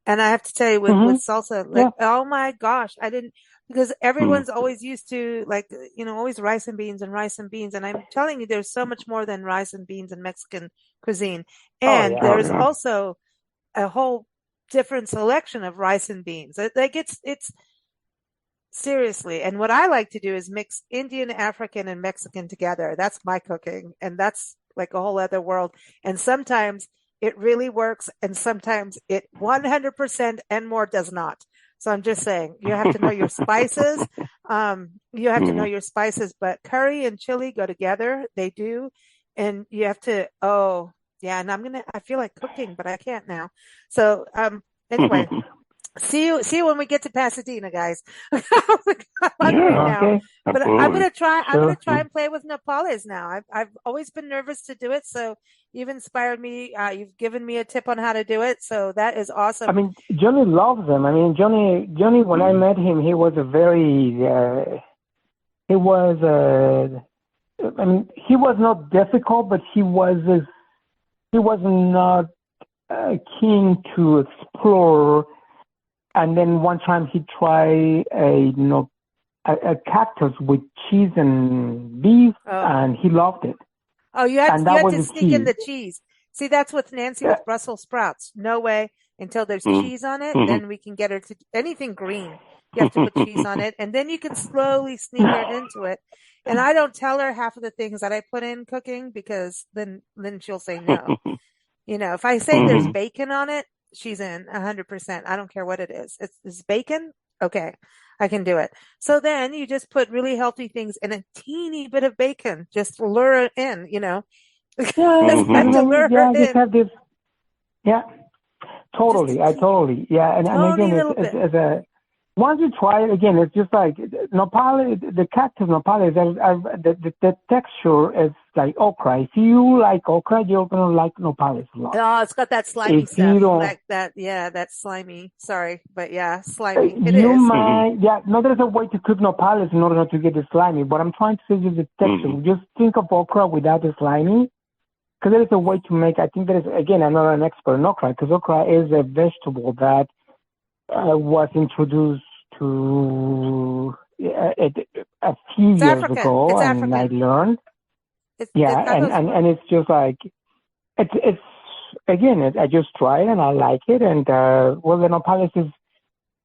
and I have to tell you, with salsa, like oh my gosh, I didn't. Because everyone's always used to, like, always rice and beans. And I'm telling you, there's so much more than rice and beans in Mexican cuisine. And there's also a whole different selection of rice and beans. Like it's seriously. And what I like to do is mix Indian, African, and Mexican together. That's my cooking. And that's like a whole other world. And sometimes it really works. And sometimes it 100% and more does not. So I'm just saying, you have to know your spices. You have to know your spices, but curry and chili go together. They do. And you have to, and I feel like cooking, but I can't now. So, anyway, see you when we get to Pasadena, guys. I'm hungry now. But I'm going to try and play with nopales now. I've always been nervous to do it. So you've inspired me. You've given me a tip on how to do it. So that is awesome. Johnny loves them. Johnny, when I met him, he was he was not difficult, but he was not keen to explore. And then one time he tried a cactus with cheese and beef, and he loved it. Oh, you had to sneak in the cheese. See, that's with Nancy with Brussels sprouts. No way until there's cheese on it, then we can get her to anything green. You have to put cheese on it, and then you can slowly sneak her into it. And I don't tell her half of the things that I put in cooking, because then she'll say no. If I say there's bacon on it, she's in 100%. I don't care what it is. It's bacon. Okay. I can do it. So then you just put really healthy things and a teeny bit of bacon, just to lure it in, Totally. And again, once you try it, again, it's just like nopales, the cactus nopales, the texture is like okra. If you like okra, you're going to like nopales a lot. Oh, it's got that slimy stuff. Like that, that's slimy. Sorry, but slimy. You might, there's a way to cook nopales in order not to get the slimy. What I'm trying to say is the texture. Just think of okra without the slimy. Because there is a way to make, I think there is, again, I'm not an expert in okra, because okra is a vegetable that was introduced to a few years ago, and I learned. And it's just like it's again. I just tried and I like it, and the nopales is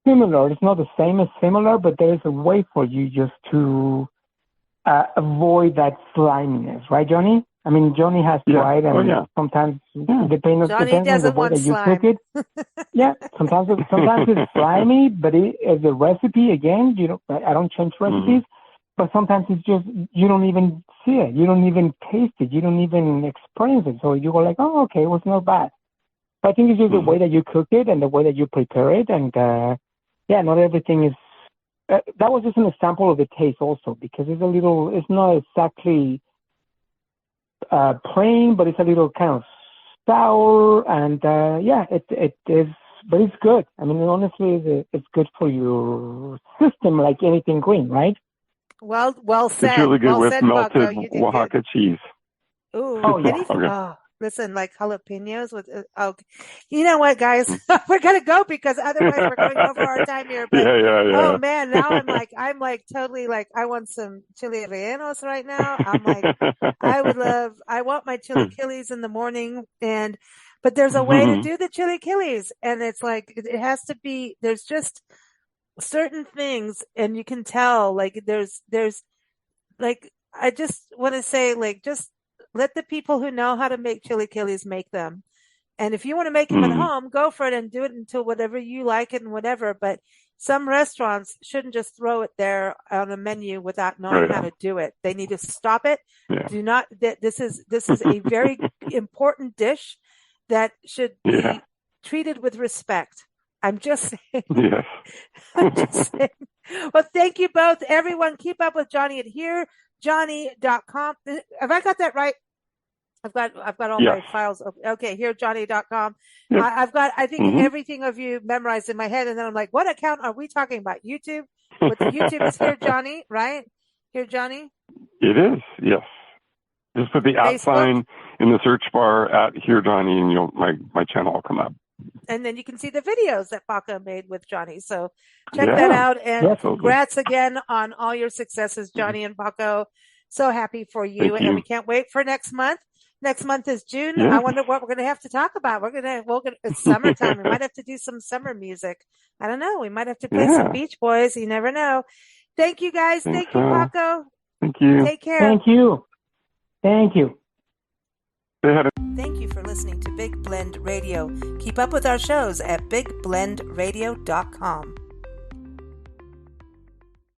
similar. It's not the same as similar, but there is a way for you just to avoid that sliminess, right, Johnny? Johnny has tried, and sometimes depends on the way that you cook it. Sometimes it's slimy, but as a recipe, again, I don't change recipes, but sometimes it's just, you don't even see it, you don't even taste it, you don't even experience it, so you go like, oh, okay, it was not bad. But I think it's just the way that you cook it and the way that you prepare it, and not everything is. That was just an example of the taste also, because it's not exactly plain, but it's a little kind of sour, and it is, but it's good. Honestly, it's good for your system, like anything green, right? Well said. It's really good with said, melted Paco. Oaxaca cheese. Ooh, Oh, yeah. anything. Okay. Oh, listen, like jalapenos with. Oh, you know what, guys? We're gonna go because otherwise we're going over our time here. But Yeah. oh man, now I'm like totally like I want some chili rellenos right now. I'm like, I want my chilaquiles in the morning, but there's a way to do the chilaquiles, and it's like it has to be. There's just certain things, and you can tell like there's like I just want to say like just let the people who know how to make chilaquiles make them. And if you want to make them at home, go for it and do it until whatever you like it and whatever. But some restaurants shouldn't just throw it there on a menu without knowing how to do it. They need to stop it. Yeah. Do not. This is a very important dish that should be treated with respect. I'm just saying. Yes. I'm just saying. Well, thank you both. Everyone, keep up with Johnny at herejohnny.com. Have I got that right? I've got all my files. Okay, herejohnny.com. Yep. I think everything of you memorized in my head, and then I'm like, what account are we talking about? YouTube? But YouTube is Here Johnny, right? Here Johnny? It is, yes. Just put the @ sign in the search bar at Here Johnny, and my channel will come up. And then you can see the videos that Paco made with Johnny. So check that out. And congrats again on all your successes, Johnny and Paco. So happy for you. And we can't wait for next month. Next month is June. Yeah. I wonder what we're going to have to talk about. It's summertime. We might have to do some summer music. I don't know. We might have to play some Beach Boys. You never know. Thank you, guys. Thank you, Paco. Thank you. Take care. Thank you. Thank you. Thank you for listening to Big Blend Radio. Keep up with our shows at bigblendradio.com.